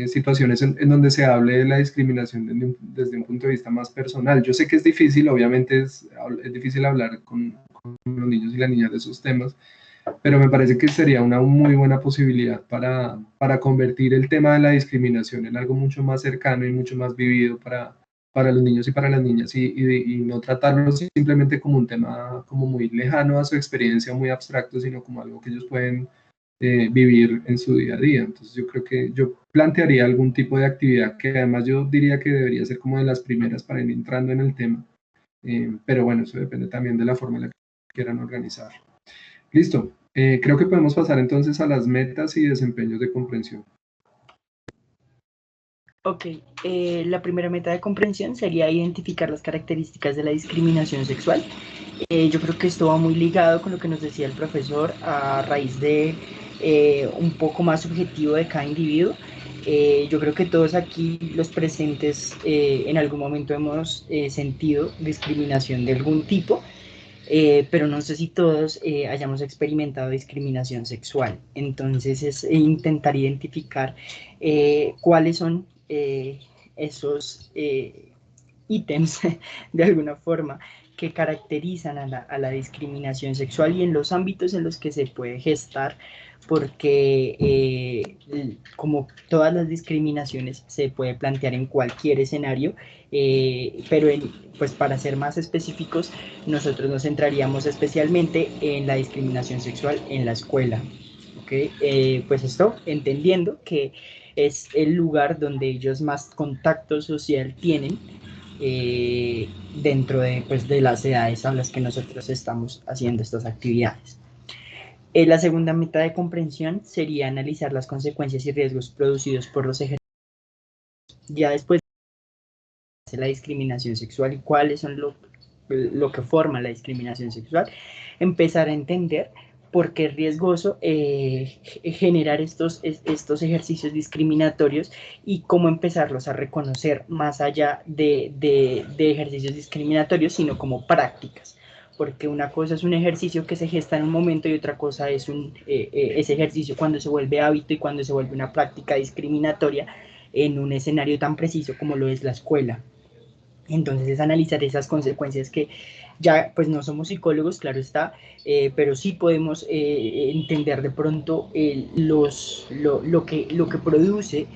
situaciones en donde se hable de la discriminación desde un punto de vista más personal. Yo sé que es difícil, obviamente es difícil hablar con los niños y las niñas de esos temas, pero me parece que sería una muy buena posibilidad para convertir el tema de la discriminación en algo mucho más cercano y mucho más vivido para los niños y para las niñas y no tratarlo simplemente como un tema como muy lejano a su experiencia, muy abstracto, sino como algo que ellos pueden vivir en su día a día. Entonces yo creo que yo plantearía algún tipo de actividad que además yo diría que debería ser como de las primeras para ir entrando en el tema, pero bueno, eso depende también de la forma en la que quieran organizar. Listo. Creo que podemos pasar entonces a las metas y desempeños de comprensión. Ok, la primera meta de comprensión sería identificar las características de la discriminación sexual. Yo creo que esto va muy ligado con lo que nos decía el profesor a raíz de un poco más subjetivo de cada individuo. Yo creo que todos aquí, los presentes, en algún momento hemos sentido discriminación de algún tipo. Pero no sé si todos hayamos experimentado discriminación sexual. Entonces es intentar identificar cuáles son esos ítems de alguna forma que caracterizan a la discriminación sexual y en los ámbitos en los que se puede gestar, porque como todas las discriminaciones se puede plantear en cualquier escenario, pero pues para ser más específicos, nosotros nos centraríamos especialmente en la discriminación sexual en la escuela. ¿Okay? Pues esto entendiendo que es el lugar donde ellos más contacto social tienen dentro de, pues, de las edades a las que nosotros estamos haciendo estas actividades. La segunda meta de comprensión sería analizar las consecuencias y riesgos producidos por los ejercicios. Ya después de la discriminación sexual y cuáles son lo que forma la discriminación sexual, empezar a entender por qué es riesgoso generar estos ejercicios discriminatorios y cómo empezarlos a reconocer más allá de ejercicios discriminatorios, sino como prácticas. Porque una cosa es un ejercicio que se gesta en un momento y otra cosa es ese ejercicio cuando se vuelve hábito y cuando se vuelve una práctica discriminatoria en un escenario tan preciso como lo es la escuela. Entonces es analizar esas consecuencias que ya pues no somos psicólogos, claro está, pero sí podemos entender de pronto lo que produce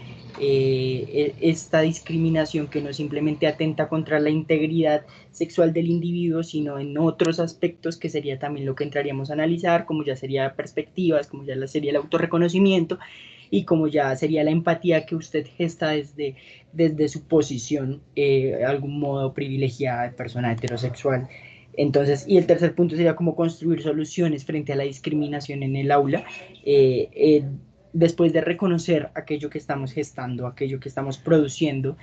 esta discriminación, que no simplemente atenta contra la integridad sexual del individuo, sino en otros aspectos que sería también lo que entraríamos a analizar, como ya sería perspectivas, como ya sería el autorreconocimiento y como ya sería la empatía que usted gesta desde su posición, de algún modo privilegiada de persona heterosexual. Entonces, y el tercer punto sería cómo construir soluciones frente a la discriminación en el aula, después de reconocer aquello que estamos gestando, aquello que estamos produciendo,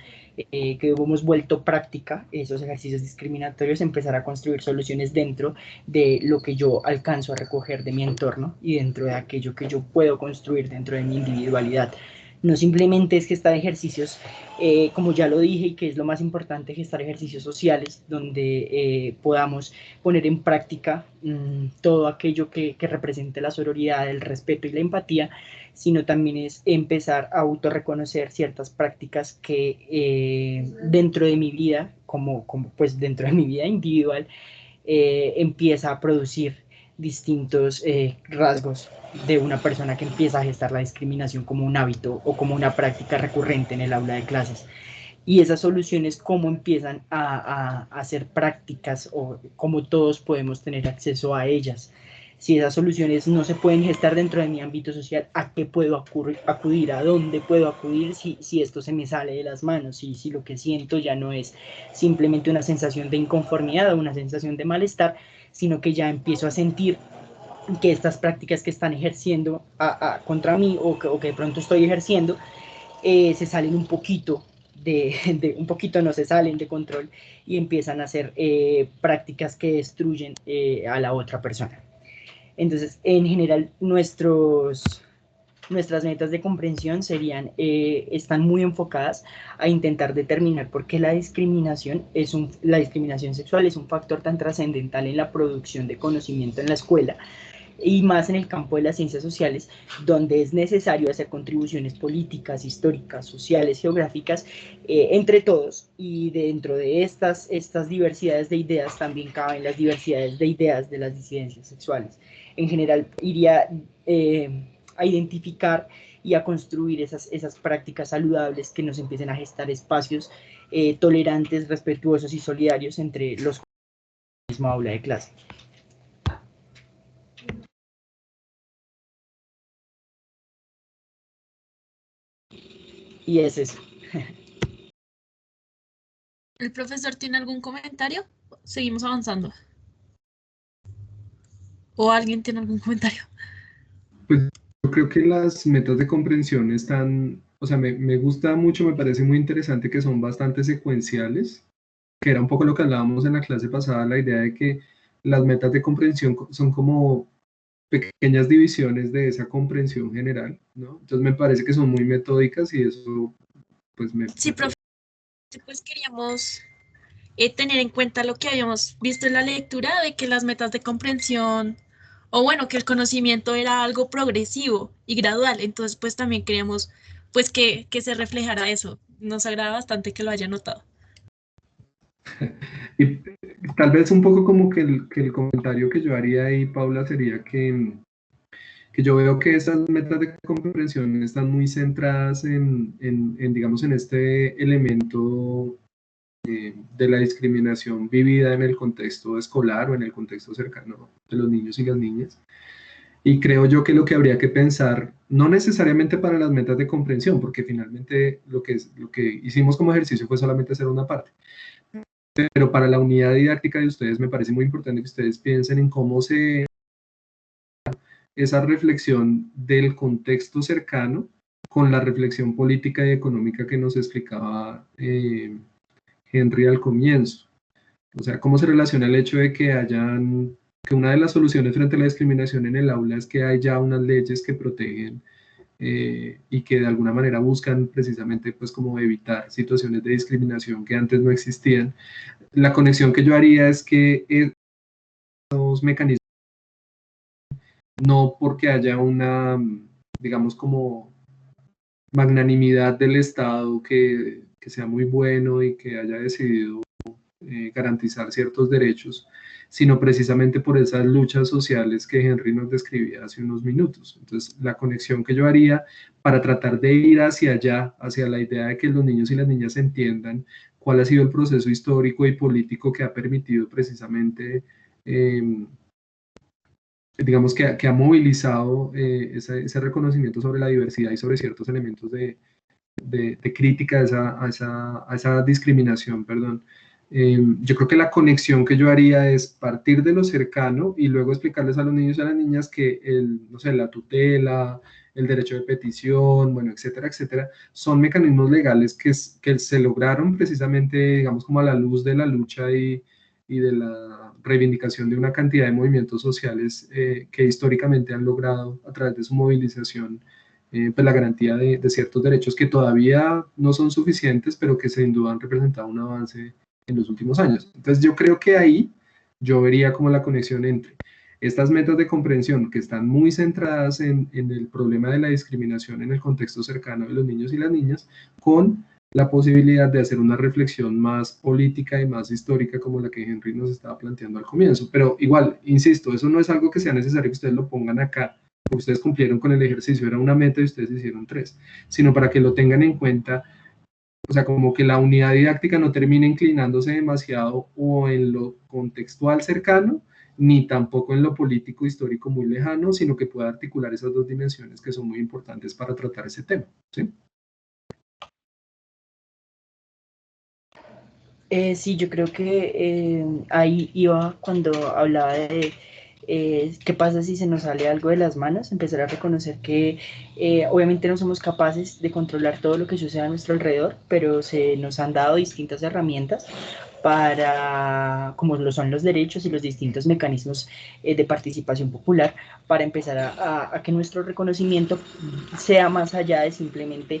que hemos vuelto práctica, esos ejercicios discriminatorios, empezar a construir soluciones dentro de lo que yo alcanzo a recoger de mi entorno y dentro de aquello que yo puedo construir dentro de mi individualidad. No simplemente es gestar ejercicios, como ya lo dije, y que es lo más importante, gestar ejercicios sociales, donde podamos poner en práctica todo aquello que represente la sororidad, el respeto y la empatía, sino también es empezar a autorreconocer ciertas prácticas que dentro de mi vida, pues dentro de mi vida individual, empieza a producir distintos rasgos de una persona que empieza a gestar la discriminación como un hábito o como una práctica recurrente en el aula de clases. Y esas soluciones, cómo empiezan a hacer prácticas o cómo todos podemos tener acceso a ellas. Si esas soluciones no se pueden gestar dentro de mi ámbito social, ¿a qué puedo acudir? ¿A dónde puedo acudir si esto se me sale de las manos? Si lo que siento ya no es simplemente una sensación de inconformidad o una sensación de malestar, sino que ya empiezo a sentir que estas prácticas que están ejerciendo contra mí o que de pronto estoy ejerciendo, se salen un poquito un poquito no se salen de control y empiezan a hacer prácticas que destruyen a la otra persona. Entonces, en general, nuestras metas de comprensión están muy enfocadas a intentar determinar por qué la discriminación sexual es un factor tan trascendental en la producción de conocimiento en la escuela, y más en el campo de las ciencias sociales, donde es necesario hacer contribuciones políticas, históricas, sociales, geográficas, entre todos, y dentro de estas diversidades de ideas también caben las diversidades de ideas de las disidencias sexuales. En general, iría a identificar y a construir esas prácticas saludables que nos empiecen a gestar espacios tolerantes, respetuosos y solidarios entre los de la misma aula de clase. Y es eso. ¿El profesor tiene algún comentario? Seguimos avanzando. ¿O alguien tiene algún comentario? Pues yo creo que las metas de comprensión están, o sea, me gusta mucho, me parece muy interesante que son bastante secuenciales, que era un poco lo que hablábamos en la clase pasada, la idea de que las metas de comprensión son como pequeñas divisiones de esa comprensión general, ¿no? Entonces me parece que son muy metódicas y eso, pues Sí, profe, pues queríamos tener en cuenta lo que habíamos visto en la lectura, de que las metas de comprensión, o bueno, que el conocimiento era algo progresivo y gradual, entonces pues también queríamos pues que se reflejara eso. Nos agrada bastante que lo haya notado. Y tal vez un poco como que el comentario que yo haría ahí, Paula, sería que yo veo que estas metas de comprensión están muy centradas digamos, en este elemento de la discriminación vivida en el contexto escolar o en el contexto cercano de los niños y las niñas. Y creo yo que lo que habría que pensar, no necesariamente para las metas de comprensión, porque finalmente lo que hicimos como ejercicio fue solamente hacer una parte, pero para la unidad didáctica de ustedes me parece muy importante que ustedes piensen en cómo esa reflexión del contexto cercano con la reflexión política y económica que nos explicaba Henry al comienzo. O sea, cómo se relaciona el hecho de que hayan que una de las soluciones frente a la discriminación en el aula es que hay ya unas leyes que protegen y que de alguna manera buscan precisamente pues como evitar situaciones de discriminación que antes no existían. La conexión que yo haría es que esos mecanismos, no porque haya una, digamos, como magnanimidad del Estado que sea muy bueno y que haya decidido garantizar ciertos derechos, sino precisamente por esas luchas sociales que Henry nos describía hace unos minutos. Entonces, la conexión que yo haría para tratar de ir hacia allá, hacia la idea de que los niños y las niñas entiendan cuál ha sido el proceso histórico y político que ha permitido precisamente, digamos, que ha movilizado ese reconocimiento sobre la diversidad y sobre ciertos elementos de crítica a esa discriminación, perdón. Yo creo que la conexión que yo haría es partir de lo cercano y luego explicarles a los niños y a las niñas que no sé, la tutela, el derecho de petición, bueno, etcétera, etcétera, son mecanismos legales que se lograron precisamente, digamos, como a la luz de la lucha y de la reivindicación de una cantidad de movimientos sociales que históricamente han logrado a través de su movilización pues la garantía de ciertos derechos que todavía no son suficientes, pero que sin duda han representado un avance en los últimos años. Entonces yo creo que ahí yo vería como la conexión entre estas metas de comprensión que están muy centradas en el problema de la discriminación en el contexto cercano de los niños y las niñas, con la posibilidad de hacer una reflexión más política y más histórica como la que Henry nos estaba planteando al comienzo. Pero igual, insisto, eso no es algo que sea necesario que ustedes lo pongan acá, porque ustedes cumplieron con el ejercicio, era una meta y ustedes hicieron 3, sino para que lo tengan en cuenta, o sea, como que la unidad didáctica no termine inclinándose demasiado o en lo contextual cercano, ni tampoco en lo político histórico muy lejano, sino que pueda articular esas dos dimensiones que son muy importantes para tratar ese tema, ¿sí? Sí, yo creo que ahí iba cuando hablaba de qué pasa si se nos sale algo de las manos, empezar a reconocer que obviamente no somos capaces de controlar todo lo que sucede a nuestro alrededor, pero se nos han dado distintas herramientas para, como lo son los derechos y los distintos mecanismos de participación popular, para empezar a que nuestro reconocimiento sea más allá de simplemente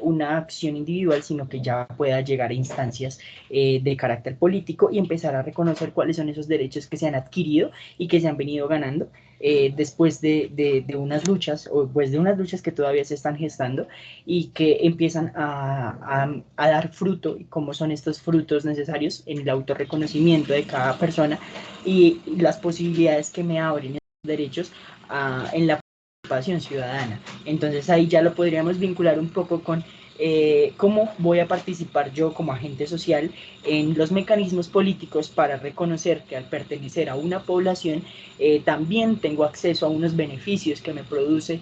una acción individual, sino que ya pueda llegar a instancias de carácter político y empezar a reconocer cuáles son esos derechos que se han adquirido y que se han venido ganando después de unas luchas, o pues de unas luchas que todavía se están gestando y que empiezan a dar fruto, y cómo son estos frutos necesarios en el autorreconocimiento de cada persona y las posibilidades que me abren esos derechos en la participación ciudadana. Entonces ahí ya lo podríamos vincular un poco con cómo voy a participar yo como agente social en los mecanismos políticos para reconocer que al pertenecer a una población también tengo acceso a unos beneficios que me produce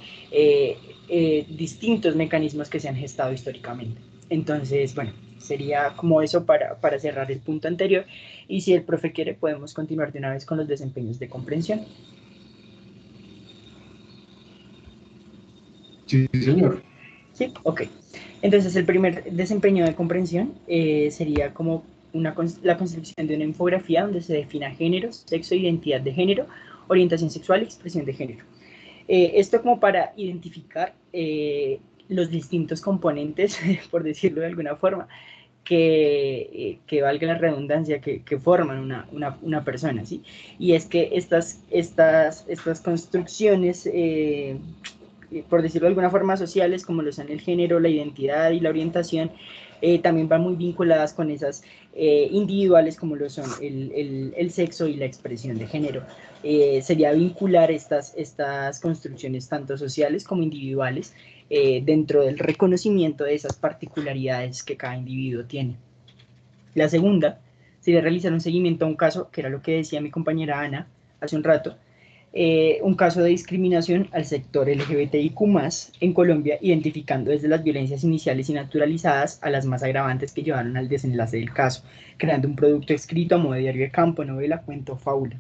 distintos mecanismos que se han gestado históricamente. Entonces, bueno, sería como eso para cerrar el punto anterior, y si el profe quiere podemos continuar de una vez con los desempeños de comprensión. Sí, señor. Sí, ok. Entonces el primer desempeño de comprensión sería como la construcción de una infografía donde se defina género, sexo, identidad de género, orientación sexual y expresión de género. Esto como para identificar los distintos componentes, por decirlo de alguna forma, que valga la redundancia, que forman una persona, ¿sí? Y es que estas construcciones, por decirlo de alguna forma, sociales, como lo son el género, la identidad y la orientación, también van muy vinculadas con esas individuales, como lo son el sexo y la expresión de género. Sería vincular estas construcciones, tanto sociales como individuales, dentro del reconocimiento de esas particularidades que cada individuo tiene. La segunda sería realizar un seguimiento a un caso, que era lo que decía mi compañera Ana hace un rato, un caso de discriminación al sector LGBTIQ+, en Colombia, identificando desde las violencias iniciales y naturalizadas a las más agravantes que llevaron al desenlace del caso, creando un producto escrito a modo de diario de campo, novela, cuento, fábula.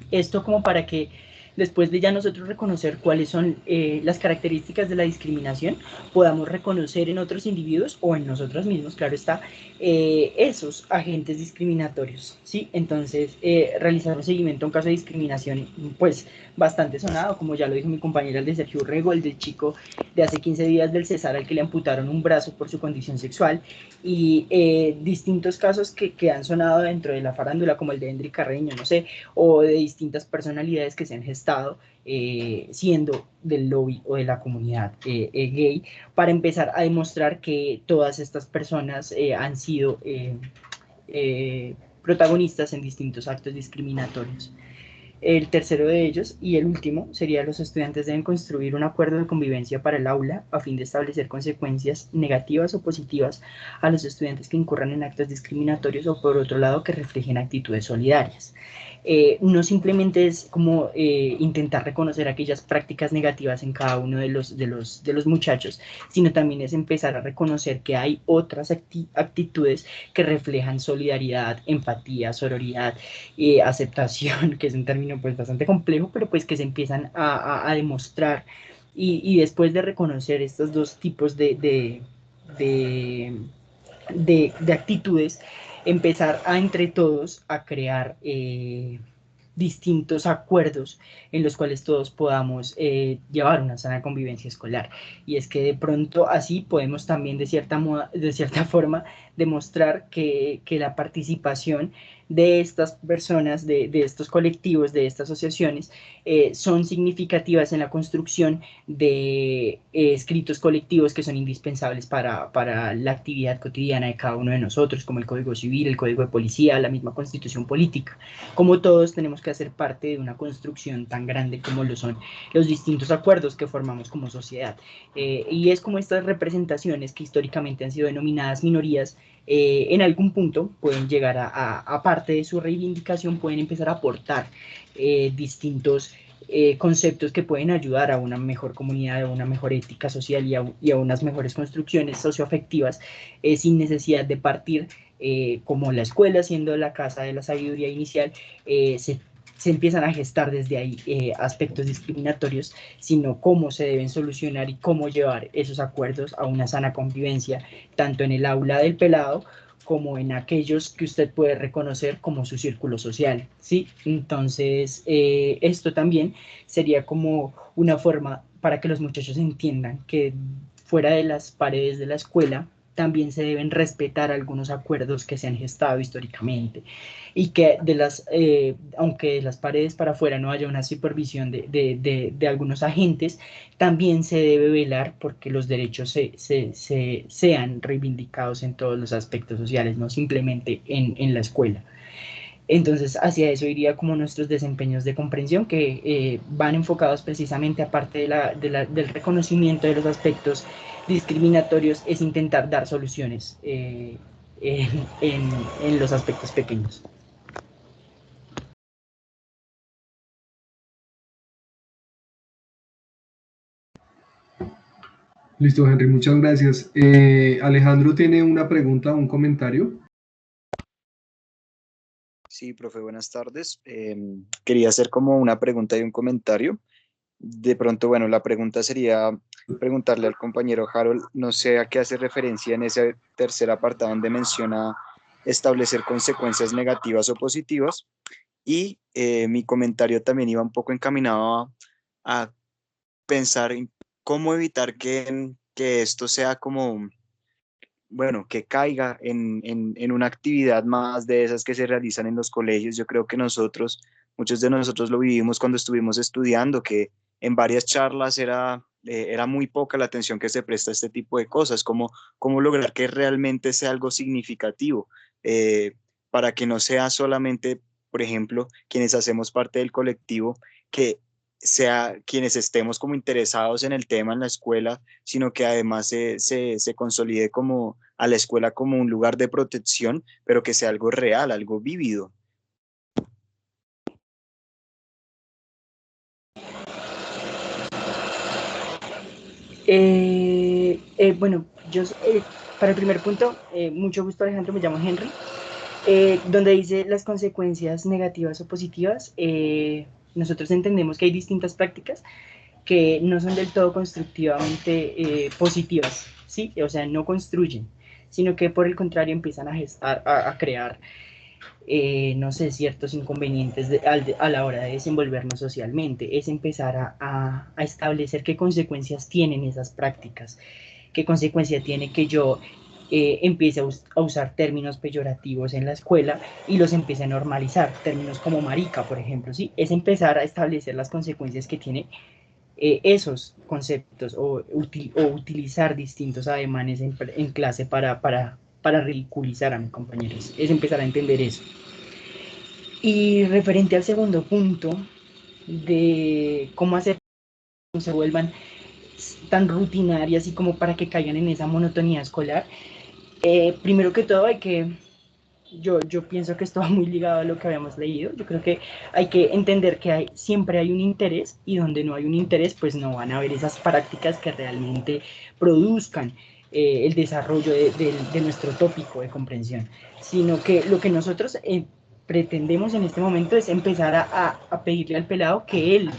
Esto como para que después de ya nosotros reconocer cuáles son las características de la discriminación, podamos reconocer en otros individuos o en nosotros mismos, claro está, esos agentes discriminatorios, ¿sí? Entonces, realizar un seguimiento a un caso de discriminación, pues, bastante sonado, como ya lo dijo mi compañera, el de Sergio Urrego, el del chico de hace 15 días del Cesar, al que le amputaron un brazo por su condición sexual, y distintos casos que han sonado dentro de la farándula, como el de Henry Carreño, no sé, o de distintas personalidades que se han gestado siendo del lobby o de la comunidad gay, para empezar a demostrar que todas estas personas han sido protagonistas en distintos actos discriminatorios. El tercero de ellos, y el último, sería: los estudiantes deben construir un acuerdo de convivencia para el aula a fin de establecer consecuencias negativas o positivas a los estudiantes que incurran en actos discriminatorios, o por otro lado, que reflejen actitudes solidarias. No simplemente es como intentar reconocer aquellas prácticas negativas en cada uno de los muchachos, sino también es empezar a reconocer que hay otras actitudes que reflejan solidaridad, empatía, sororidad, aceptación, que es un término pues bastante complejo, pero pues que se empiezan a demostrar, y después de reconocer estos dos tipos de actitudes, empezar a entre todos a crear distintos acuerdos en los cuales todos podamos llevar una sana convivencia escolar. Y es que de pronto así podemos también de cierta forma demostrar que la participación de estas personas, de estos colectivos, de estas asociaciones, son significativas en la construcción de escritos colectivos que son indispensables para la actividad cotidiana de cada uno de nosotros, como el Código Civil, el Código de Policía, la misma Constitución Política. Como todos tenemos que hacer parte de una construcción tan grande como lo son los distintos acuerdos que formamos como sociedad. Y es como estas representaciones que históricamente han sido denominadas minorías, en algún punto pueden llegar a parte de su reivindicación, pueden empezar a aportar distintos conceptos que pueden ayudar a una mejor comunidad, a una mejor ética social y a unas mejores construcciones socioafectivas, sin necesidad de partir, como la escuela siendo la casa de la sabiduría inicial, se empiezan a gestar desde ahí aspectos discriminatorios, sino cómo se deben solucionar y cómo llevar esos acuerdos a una sana convivencia, tanto en el aula del pelado como en aquellos que usted puede reconocer como su círculo social, ¿sí? Entonces, esto también sería como una forma para que los muchachos entiendan que fuera de las paredes de la escuela también se deben respetar algunos acuerdos que se han gestado históricamente, y que aunque de las paredes para afuera no haya una supervisión de algunos agentes, también se debe velar porque los derechos sean reivindicados en todos los aspectos sociales, no simplemente en la escuela. Entonces, hacia eso iría como nuestros desempeños de comprensión, que van enfocados precisamente, aparte del reconocimiento de los aspectos discriminatorios, es intentar dar soluciones en los aspectos pequeños. Listo, Henry, muchas gracias. Alejandro tiene una pregunta, un comentario. Sí, profe, buenas tardes. Quería hacer como una pregunta y un comentario. De pronto, bueno, la pregunta sería preguntarle al compañero Harold, no sé a qué hace referencia en ese tercer apartado donde menciona establecer consecuencias negativas o positivas, y mi comentario también iba un poco encaminado a pensar en cómo evitar que esto sea como, bueno, que caiga en una actividad más de esas que se realizan en los colegios. Yo creo que muchos de nosotros lo vivimos cuando estuvimos estudiando, que en varias charlas era muy poca la atención que se presta a este tipo de cosas, cómo lograr que realmente sea algo significativo, para que no sea solamente, por ejemplo, quienes hacemos parte del colectivo, que sea quienes estemos como interesados en el tema en la escuela, sino que además se consolide como a la escuela como un lugar de protección, pero que sea algo real, algo vívido. Bueno, para el primer punto, mucho gusto, Alejandro, me llamo Henry. Donde dice las consecuencias negativas o positivas, nosotros entendemos que hay distintas prácticas que no son del todo constructivamente positivas, ¿sí? O sea, no construyen, sino que por el contrario empiezan a gestar, a crear, no sé, ciertos inconvenientes a la hora de desenvolvernos socialmente. Es empezar a establecer qué consecuencias tienen esas prácticas, qué consecuencia tiene que yo empiece a usar términos peyorativos en la escuela y los empiece a normalizar, términos como marica, por ejemplo, ¿sí? Es empezar a establecer las consecuencias que tiene esos conceptos o utilizar distintos ademanes en clase para ridiculizar a mis compañeros. Es empezar a entender eso. Y referente al segundo punto de cómo hacer que no se vuelvan tan rutinarias y como para que caigan en esa monotonía escolar, primero que todo yo pienso que esto va muy ligado a lo que habíamos leído. Yo creo que hay que entender que siempre hay un interés, y donde no hay un interés, pues no van a haber esas prácticas que realmente produzcan el desarrollo de nuestro tópico de comprensión, sino que lo que nosotros pretendemos en este momento es empezar a pedirle al pelado que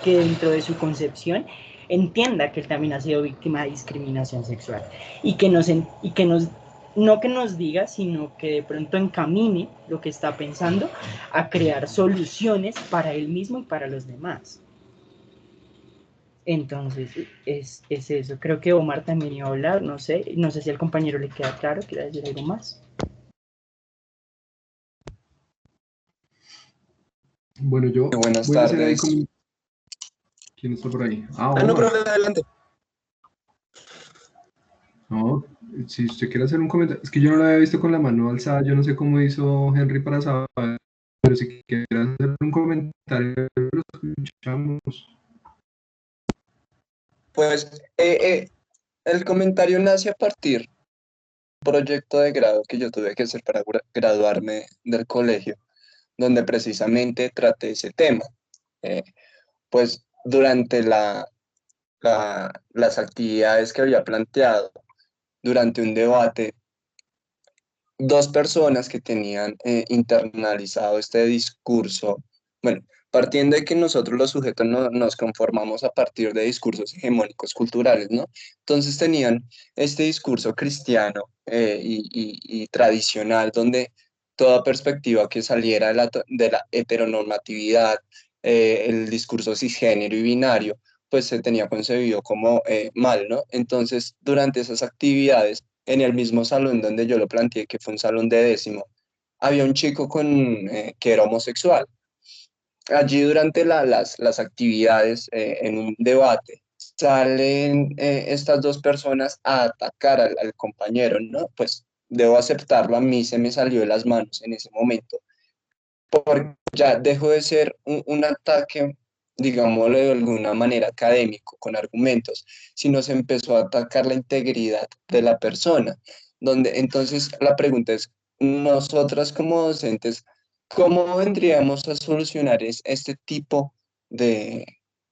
dentro de su concepción entienda que él también ha sido víctima de discriminación sexual y que nos no que nos diga, sino que de pronto encamine lo que está pensando a crear soluciones para él mismo y para los demás. Entonces, es eso. Creo que Omar también iba a hablar, no sé si al compañero le queda claro, quiere decir algo más. Bueno, yo Buenas voy a hacer ahí tardes. como... ¿Quién está por ahí? No, Omar. pero adelante. No, si usted quiere hacer un comentario, es que yo no lo había visto con la mano alzada, yo no sé cómo hizo Henry para saber, pero si quiere hacer un comentario, lo escuchamos. Pues el comentario nace a partir de un proyecto de grado que yo tuve que hacer para graduarme del colegio, donde precisamente traté ese tema. Pues durante las actividades que había planteado, durante un debate, dos personas que tenían internalizado este discurso, bueno, partiendo de que nosotros los sujetos nos conformamos a partir de discursos hegemónicos culturales, ¿no? Entonces tenían este discurso cristiano y tradicional, donde toda perspectiva que saliera de la heteronormatividad, el discurso cisgénero y binario, pues se tenía concebido como mal, ¿no? Entonces, durante esas actividades, en el mismo salón donde yo lo planteé, que fue un salón de décimo, había un chico que era homosexual. Allí durante las actividades, en un debate, salen estas dos personas a atacar al compañero, ¿no? Pues debo aceptarlo, a mí se me salió de las manos en ese momento, porque ya dejó de ser un ataque, digámoslo de alguna manera académico, con argumentos, sino se empezó a atacar la integridad de la persona, donde entonces la pregunta es, nosotras como docentes, ¿cómo vendríamos a solucionar este tipo de,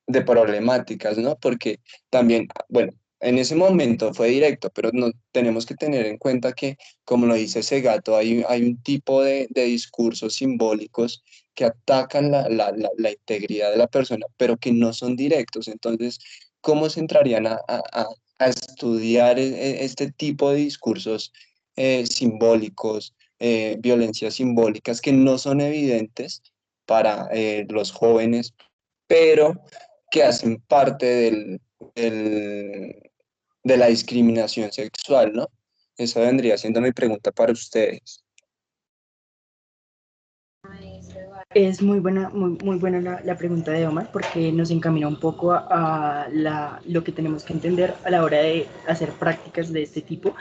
de problemáticas, ¿no? Porque también, bueno, en ese momento fue directo, pero no, tenemos que tener en cuenta que, como lo dice Segato, hay un tipo de discursos simbólicos que atacan la integridad de la persona, pero que no son directos. Entonces, ¿cómo se entrarían a estudiar este tipo de discursos simbólicos, violencias simbólicas que no son evidentes para los jóvenes, pero que hacen parte de la discriminación sexual, ¿no? Esa vendría siendo mi pregunta para ustedes. Es muy buena, muy buena la pregunta de Omar, porque nos encamina un poco a lo que tenemos que entender a la hora de hacer prácticas de este tipo,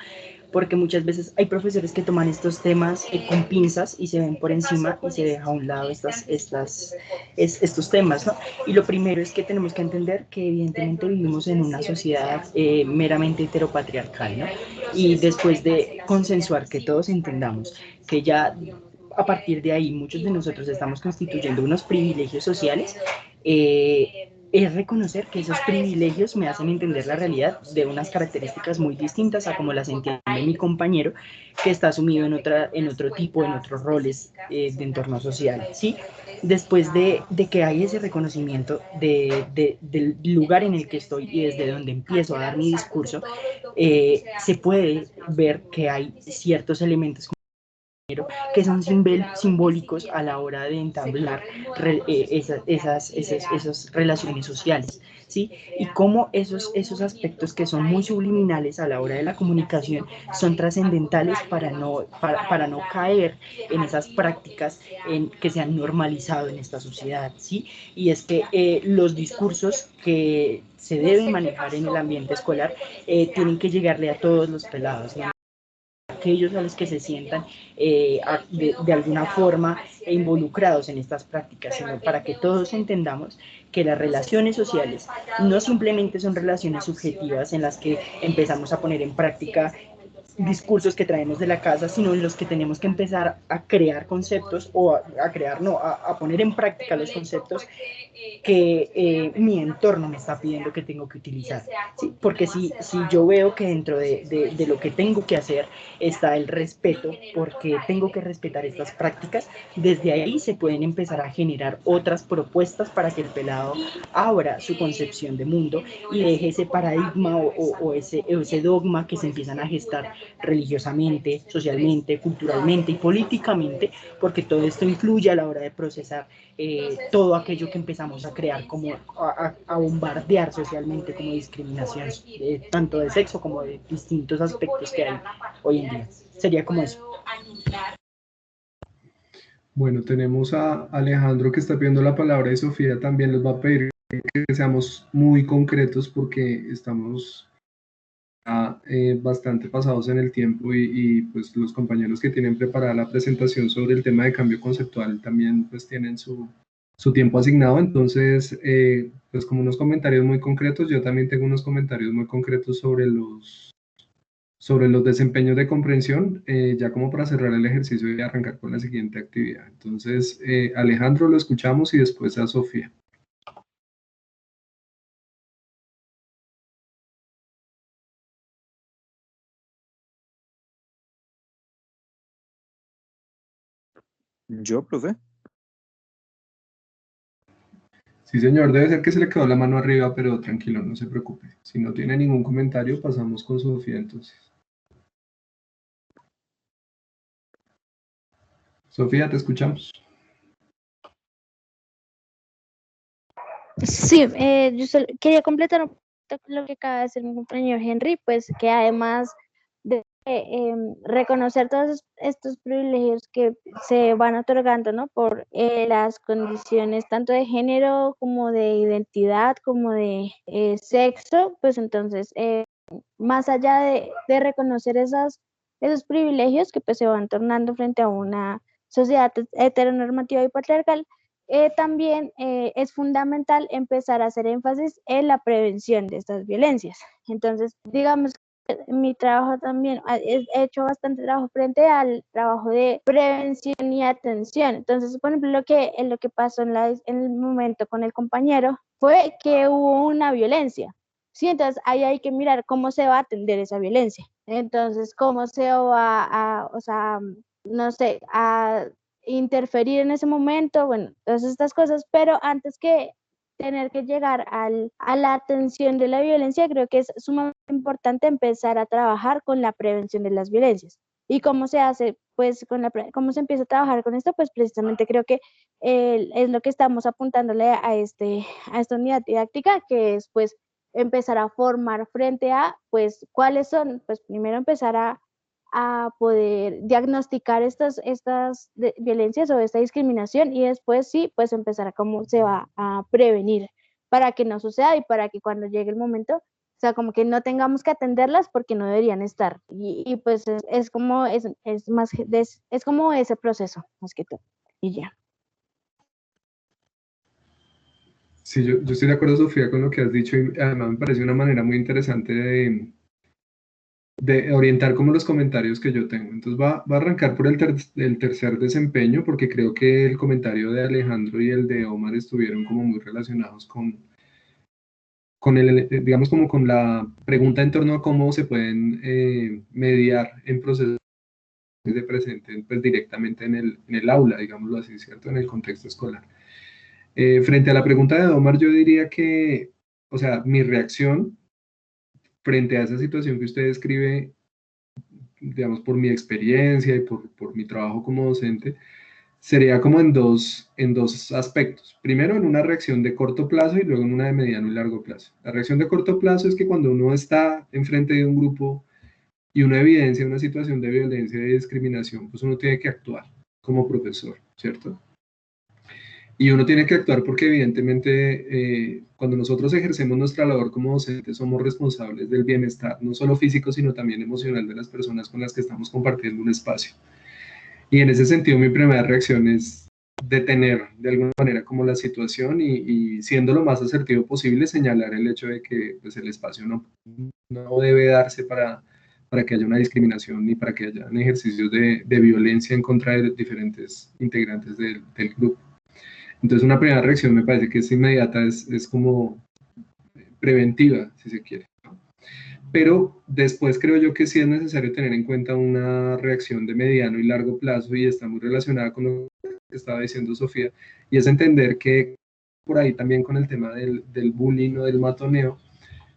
porque muchas veces hay profesores que toman estos temas con pinzas y se ven por encima y se deja a un lado estos temas, ¿no? Y lo primero es que tenemos que entender que evidentemente vivimos en una sociedad meramente heteropatriarcal, ¿no? Y después de consensuar que todos entendamos que ya a partir de ahí muchos de nosotros estamos constituyendo unos privilegios sociales, es reconocer que esos privilegios me hacen entender la realidad de unas características muy distintas a como las entiende mi compañero, que está sumido en otro tipo, en otros roles de entorno social, ¿sí? Después de que hay ese reconocimiento del lugar en el que estoy y desde donde empiezo a dar mi discurso, se puede ver que hay ciertos elementos que son simbólicos a la hora de entablar esas relaciones sociales, ¿sí? Y cómo esos aspectos que son muy subliminales a la hora de la comunicación son trascendentales para no caer en esas prácticas que se han normalizado en esta sociedad, ¿sí? Y es que los discursos que se deben manejar en el ambiente escolar tienen que llegarle a todos los pelados, ¿no? Aquellos a los que se sientan de alguna forma involucrados en estas prácticas, sino para que todos entendamos que las relaciones sociales no simplemente son relaciones subjetivas en las que empezamos a poner en práctica discursos que traemos de la casa, sino en los que tenemos que empezar a crear conceptos o a poner en práctica los conceptos que mi entorno me está pidiendo que tengo que utilizar, ¿sí? Porque si yo veo que dentro de lo que tengo que hacer está el respeto, porque tengo que respetar estas prácticas, desde ahí se pueden empezar a generar otras propuestas para que el pelado abra su concepción de mundo y deje ese paradigma o ese dogma que se empiezan a gestar religiosamente, socialmente, culturalmente y políticamente, porque todo esto influye a la hora de procesar todo aquello que empezamos a crear, como a bombardear socialmente como discriminación, tanto de sexo como de distintos aspectos que hay hoy en día. Sería como eso. Bueno, tenemos a Alejandro que está pidiendo la palabra y Sofía también les va a pedir que seamos muy concretos porque estamos bastante pasados en el tiempo y pues los compañeros que tienen preparada la presentación sobre el tema de cambio conceptual también pues tienen su tiempo asignado, entonces pues como unos comentarios muy concretos, yo también tengo unos comentarios muy concretos sobre los desempeños de comprensión, ya como para cerrar el ejercicio y arrancar con la siguiente actividad. Entonces, Alejandro, lo escuchamos y después a Sofía. ¿Yo, profe? Sí, señor, debe ser que se le quedó la mano arriba, pero tranquilo, no se preocupe. Si no tiene ningún comentario, pasamos con Sofía entonces. Sofía, te escuchamos. Sí, yo solo quería completar un poquito lo que acaba de decir mi compañero Henry, pues que además de reconocer todos estos privilegios que se van otorgando, ¿no? Por las condiciones tanto de género como de identidad, como de sexo, pues entonces, más allá de reconocer esos privilegios que pues se van tornando frente a una sociedad heteronormativa y patriarcal, también es fundamental empezar a hacer énfasis en la prevención de estas violencias. Entonces, digamos, mi trabajo también, he hecho bastante trabajo frente al trabajo de prevención y atención. Entonces, por ejemplo, lo que pasó en el momento con el compañero fue que hubo una violencia. Sí, entonces ahí hay que mirar cómo se va a atender esa violencia. Entonces, cómo se va o sea, no sé, a interferir en ese momento, bueno, todas estas cosas, pero antes que tener que llegar a la atención de la violencia, creo que es sumamente importante empezar a trabajar con la prevención de las violencias. ¿Y cómo se hace? Pues cómo se empieza a trabajar con esto, pues precisamente creo que es lo que estamos apuntándole a esta unidad didáctica, que es pues empezar a formar frente a, pues, cuáles son, pues primero empezar a poder diagnosticar estas violencias o esta discriminación y después sí, pues empezar a cómo se va a prevenir para que no suceda y para que cuando llegue el momento, o sea, como que no tengamos que atenderlas porque no deberían estar. Y pues es como, es más, es como ese proceso, más que todo. Y ya. Sí, yo estoy de acuerdo, Sofía, con lo que has dicho y además me parece una manera muy interesante de orientar como los comentarios que yo tengo. Entonces va a arrancar por el tercer desempeño porque creo que el comentario de Alejandro y el de Omar estuvieron como muy relacionados con digamos como con la pregunta en torno a cómo se pueden mediar en procesos que se presenten pues, directamente en el aula, digámoslo así, ¿cierto? En el contexto escolar. Frente a la pregunta de Omar, yo diría que, o sea, mi reacción frente a esa situación que usted describe, digamos, por mi experiencia y por mi trabajo como docente, sería como en dos aspectos. Primero, en una reacción de corto plazo y luego en una de mediano y largo plazo. La reacción de corto plazo es que cuando uno está enfrente de un grupo y uno evidencia una situación de violencia y de discriminación, pues uno tiene que actuar como profesor, ¿cierto? Y uno tiene que actuar porque evidentemente cuando nosotros ejercemos nuestra labor como docentes somos responsables del bienestar, no solo físico, sino también emocional de las personas con las que estamos compartiendo un espacio. Y en ese sentido mi primera reacción es detener de alguna manera como la situación y siendo lo más asertivo posible señalar el hecho de que pues, el espacio no debe darse para que haya una discriminación ni para que haya ejercicios de violencia en contra de diferentes integrantes del grupo. Entonces una primera reacción me parece que es inmediata, es como preventiva, si se quiere. Pero después creo yo que sí es necesario tener en cuenta una reacción de mediano y largo plazo y está muy relacionada con lo que estaba diciendo Sofía, y es entender que por ahí también con el tema del bullying o del matoneo,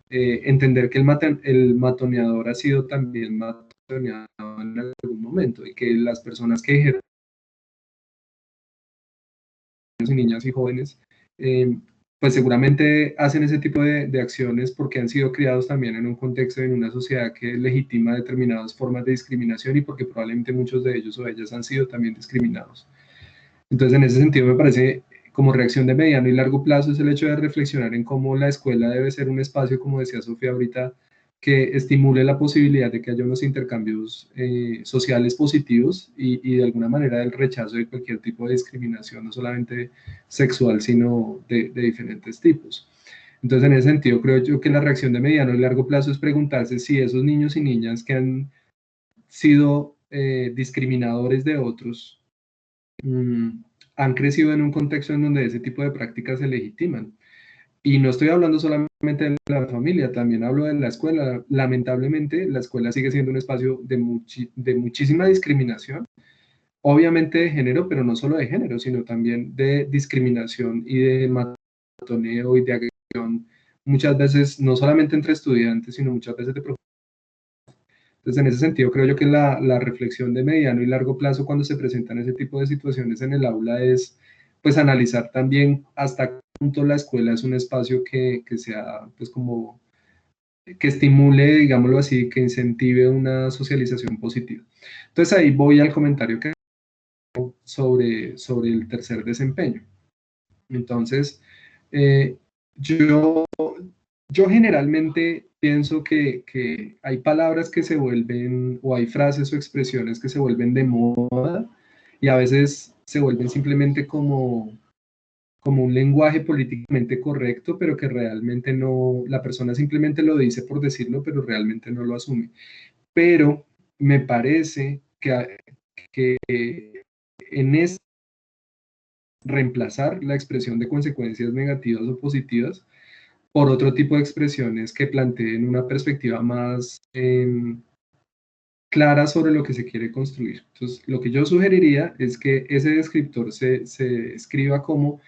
entender que el matoneador ha sido también matoneado en algún momento y que las personas que ejercen y niñas y jóvenes, pues seguramente hacen ese tipo de acciones porque han sido criados también en un contexto, en una sociedad que legitima determinadas formas de discriminación y porque probablemente muchos de ellos o ellas han sido también discriminados. Entonces, en ese sentido, me parece como reacción de mediano y largo plazo es el hecho de reflexionar en cómo la escuela debe ser un espacio, como decía Sofía ahorita, que estimule la posibilidad de que haya unos intercambios sociales positivos y de alguna manera el rechazo de cualquier tipo de discriminación, no solamente sexual, sino de diferentes tipos. Entonces, en ese sentido, creo yo que la reacción de mediano y largo plazo es preguntarse si esos niños y niñas que han sido discriminadores de otros han crecido en un contexto en donde ese tipo de prácticas se legitiman. Y no estoy hablando solamente de la familia, también hablo de la escuela. Lamentablemente, la escuela sigue siendo un espacio de muchísima discriminación, obviamente de género, pero no solo de género, sino también de discriminación y de matoneo y de agresión, muchas veces no solamente entre estudiantes, sino muchas veces de profesores. Entonces, en ese sentido, creo yo que la reflexión de mediano y largo plazo cuando se presentan ese tipo de situaciones en el aula es, pues, analizar también hasta qué punto la escuela es un espacio que sea, pues, como, que estimule, digámoslo así, que incentive una socialización positiva. Entonces, ahí voy al comentario que sobre el tercer desempeño. Entonces, yo generalmente pienso que hay palabras que se vuelven, o hay frases o expresiones que se vuelven de moda y a veces se vuelven simplemente como un lenguaje políticamente correcto, pero que realmente no, la persona simplemente lo dice por decirlo, pero realmente no lo asume. Pero me parece que en este reemplazar la expresión de consecuencias negativas o positivas por otro tipo de expresiones que planteen una perspectiva más clara sobre lo que se quiere construir. Entonces, lo que yo sugeriría es que ese descriptor se escriba como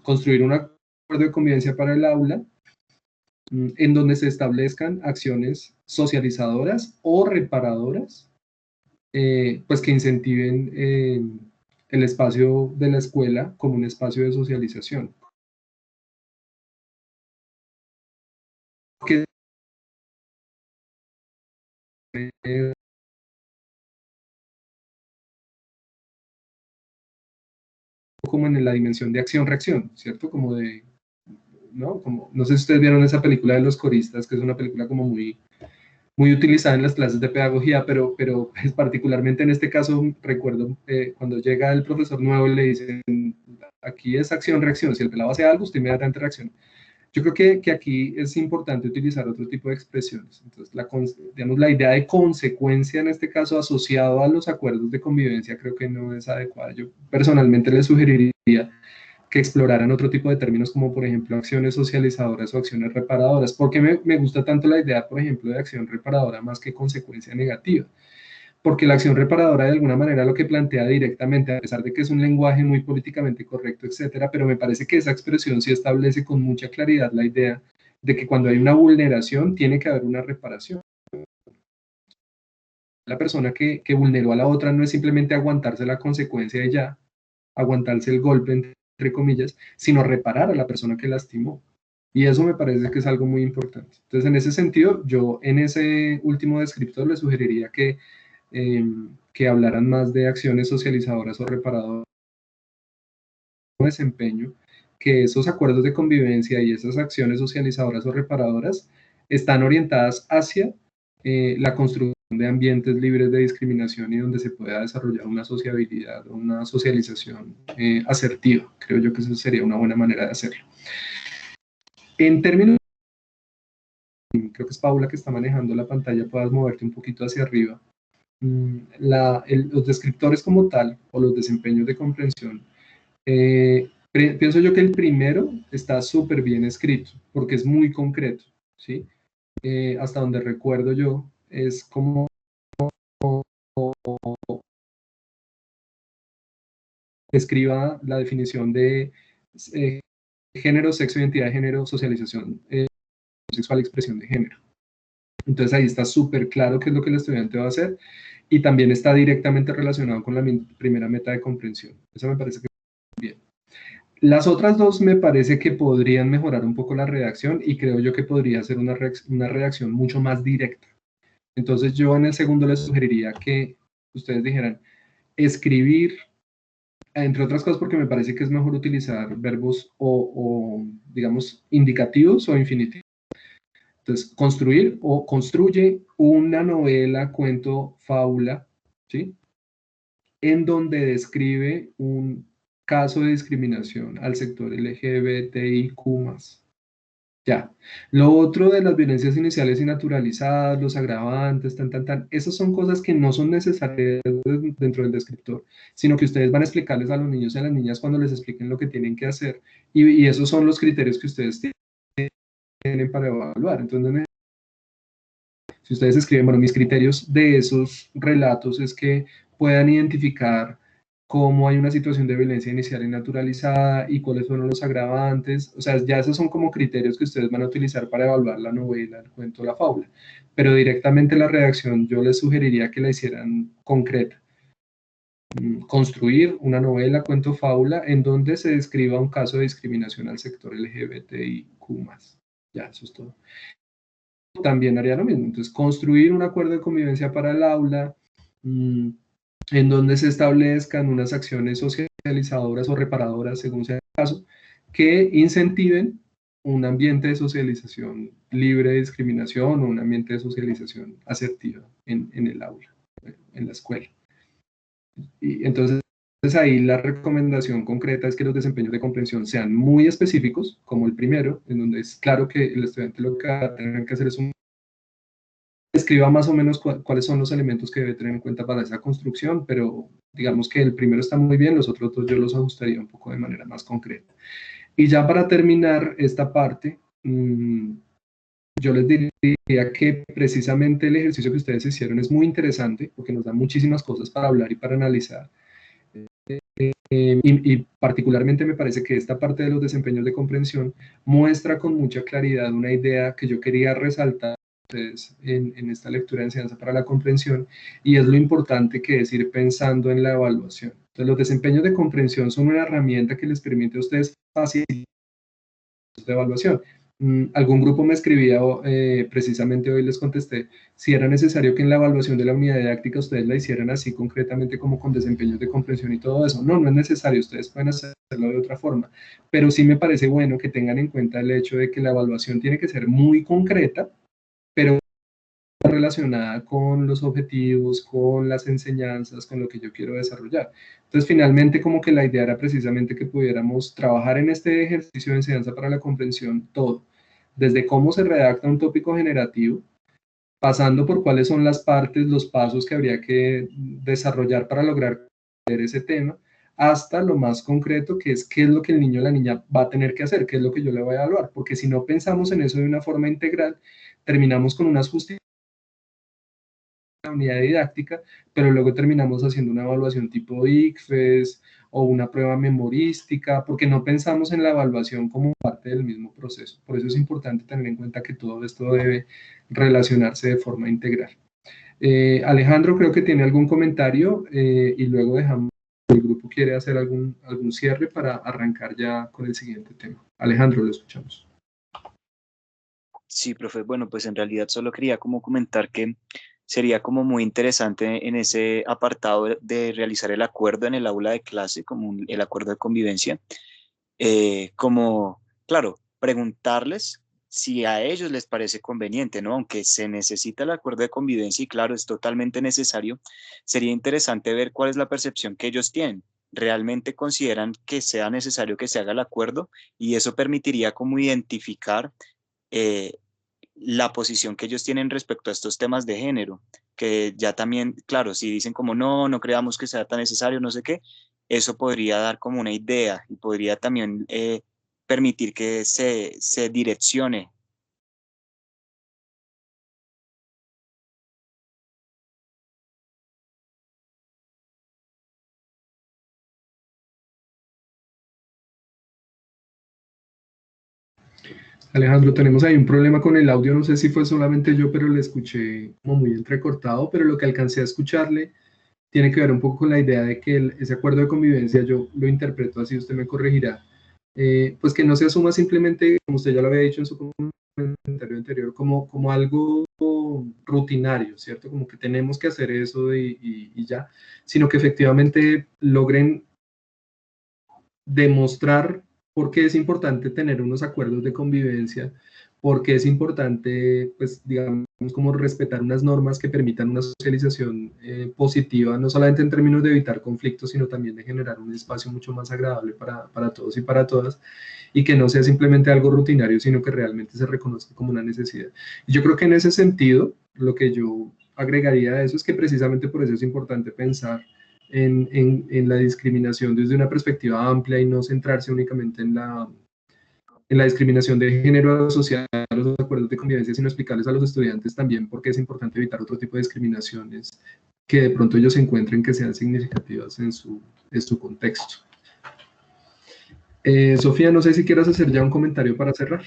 construir un acuerdo de convivencia para el aula, en donde se establezcan acciones socializadoras o reparadoras, pues que incentiven el espacio de la escuela como un espacio de socialización. Que como en la dimensión de acción-reacción, ¿cierto? Como de, ¿no? Como, no sé si ustedes vieron esa película de Los Coristas, que es una película como muy utilizada en las clases de pedagogía, pero pues, particularmente en este caso recuerdo cuando llega el profesor nuevo y le dicen, aquí es acción-reacción, si el pelado hace algo, usted inmediatamente reacciona. Yo creo que aquí es importante utilizar otro tipo de expresiones. Entonces, digamos, la idea de consecuencia en este caso asociado a los acuerdos de convivencia creo que no es adecuada. Yo personalmente le sugeriría que exploraran otro tipo de términos como por ejemplo acciones socializadoras o acciones reparadoras. ¿Por qué me gusta tanto la idea, por ejemplo, de acción reparadora más que consecuencia negativa? porque la acción reparadora de alguna manera lo que plantea directamente, a pesar de que es un lenguaje muy políticamente correcto, etcétera, pero me parece que esa expresión sí establece con mucha claridad la idea de que cuando hay una vulneración tiene que haber una reparación. La persona que vulneró a la otra no es simplemente aguantarse la consecuencia de ya, aguantarse el golpe, entre comillas, sino reparar a la persona que lastimó. Y eso me parece que es algo muy importante. Entonces, en ese sentido, yo en ese último descriptor le sugeriría que hablaran más de acciones socializadoras o reparadoras de desempeño, que esos acuerdos de convivencia y esas acciones socializadoras o reparadoras están orientadas hacia la construcción de ambientes libres de discriminación y donde se pueda desarrollar una sociabilidad, una socialización asertiva. Creo yo que eso sería una buena manera de hacerlo. En términos, creo que es Paula que está manejando la pantalla, puedas moverte un poquito hacia arriba. Los descriptores como tal, o los desempeños de comprensión, pienso yo que el primero está súper bien escrito, porque es muy concreto, ¿sí? Hasta donde recuerdo yo, es como describa la definición de género, sexo, identidad de género, socialización sexual y expresión de género. Entonces ahí está súper claro qué es lo que el estudiante va a hacer y también está directamente relacionado con la primera meta de comprensión. Eso me parece que está bien. Las otras dos me parece que podrían mejorar un poco la redacción y creo yo que podría ser una redacción mucho más directa. Entonces yo en el segundo les sugeriría que ustedes dijeran escribir, entre otras cosas porque me parece que es mejor utilizar verbos o digamos, indicativos o infinitivos. Entonces, construir o construye una novela, cuento, fábula, ¿sí? En donde describe un caso de discriminación al sector LGBTIQ+. Ya. Lo otro de las violencias iniciales y naturalizadas, los agravantes, esas son cosas que no son necesarias dentro del descriptor, sino que ustedes van a explicarles a los niños y a las niñas cuando les expliquen lo que tienen que hacer. Y esos son los criterios que ustedes tienen para evaluar. Entonces, si ustedes escriben, bueno, mis criterios de esos relatos es que puedan identificar cómo hay una situación de violencia inicial y naturalizada y cuáles fueron los agravantes. O sea, ya esos son como criterios que ustedes van a utilizar para evaluar la novela, el cuento, la fábula. Pero directamente la redacción yo les sugeriría que la hicieran concreta. Construir una novela, cuento, fábula en donde se describa un caso de discriminación al sector LGBTIQ+. Ya, eso es todo. También haría lo mismo. Entonces, construir un acuerdo de convivencia para el aula, en donde se establezcan unas acciones socializadoras o reparadoras, según sea el caso, que incentiven un ambiente de socialización libre de discriminación o un ambiente de socialización asertiva en el aula, en la escuela. Y entonces, ahí la recomendación concreta es que los desempeños de comprensión sean muy específicos, como el primero, en donde es claro que el estudiante lo que va a tener que hacer es escriba más o menos cuáles son los elementos que debe tener en cuenta para esa construcción, pero digamos que el primero está muy bien, los otros dos yo los ajustaría un poco de manera más concreta. Y ya para terminar esta parte, yo les diría que precisamente el ejercicio que ustedes hicieron es muy interesante, porque nos da muchísimas cosas para hablar y para analizar. Y particularmente me parece que esta parte de los desempeños de comprensión muestra con mucha claridad una idea que yo quería resaltar en esta lectura de enseñanza para la comprensión, y es lo importante que es ir pensando en la evaluación. Entonces, los desempeños de comprensión son una herramienta que les permite a ustedes facilitar la evaluación. Algún grupo me escribía, precisamente hoy les contesté, si era necesario que en la evaluación de la unidad didáctica ustedes la hicieran así concretamente como con desempeños de comprensión y todo eso. No, no es necesario, ustedes pueden hacerlo de otra forma, pero sí me parece bueno que tengan en cuenta el hecho de que la evaluación tiene que ser muy concreta, pero relacionada con los objetivos, con las enseñanzas, con lo que yo quiero desarrollar. Entonces, finalmente, como que la idea era precisamente que pudiéramos trabajar en este ejercicio de enseñanza para la comprensión todo, desde cómo se redacta un tópico generativo, pasando por cuáles son las partes, los pasos que habría que desarrollar para lograr ese tema, hasta lo más concreto, que es qué es lo que el niño o la niña va a tener que hacer, qué es lo que yo le voy a evaluar, porque si no pensamos en eso de una forma integral, terminamos con unas justificaciones la unidad didáctica, pero luego terminamos haciendo una evaluación tipo ICFES o una prueba memorística, porque no pensamos en la evaluación como parte del mismo proceso. Por eso es importante tener en cuenta que todo esto debe relacionarse de forma integral. Alejandro creo que tiene algún comentario y luego dejamos, si el grupo quiere hacer algún cierre para arrancar ya con el siguiente tema. Alejandro, lo escuchamos. Sí, profe, bueno, pues en realidad solo quería como comentar que sería como muy interesante en ese apartado de realizar el acuerdo en el aula de clase, como el acuerdo de convivencia, como, claro, preguntarles si a ellos les parece conveniente, ¿no? Aunque se necesita el acuerdo de convivencia y claro, es totalmente necesario, sería interesante ver cuál es la percepción que ellos tienen. ¿Realmente consideran que sea necesario que se haga el acuerdo? Y eso permitiría como identificar eh, la posición que ellos tienen respecto a estos temas de género, que ya también, claro, si dicen como no, no creamos que sea tan necesario, no sé qué, eso podría dar como una idea y podría también permitir que se direccione. Alejandro, tenemos ahí un problema con el audio, no sé si fue solamente yo, pero le escuché como muy entrecortado, pero lo que alcancé a escucharle tiene que ver un poco con la idea de que ese acuerdo de convivencia, yo lo interpreto así, usted me corregirá, pues que no se asuma simplemente, como usted ya lo había dicho en su comentario anterior, como algo rutinario, ¿cierto? Como que tenemos que hacer eso y ya, sino que efectivamente logren demostrar por qué es importante tener unos acuerdos de convivencia, por qué es importante, pues, digamos, como respetar unas normas que permitan una socialización positiva, no solamente en términos de evitar conflictos, sino también de generar un espacio mucho más agradable para todos y para todas, y que no sea simplemente algo rutinario, sino que realmente se reconozca como una necesidad. Y yo creo que en ese sentido, lo que yo agregaría a eso es que precisamente por eso es importante pensar en la discriminación desde una perspectiva amplia y no centrarse únicamente en la discriminación de género asociada a los acuerdos de convivencia, sino explicarles a los estudiantes también por qué es importante evitar otro tipo de discriminaciones que de pronto ellos encuentren que sean significativas en su contexto. Sofía, no sé si quieras hacer ya un comentario para cerrar.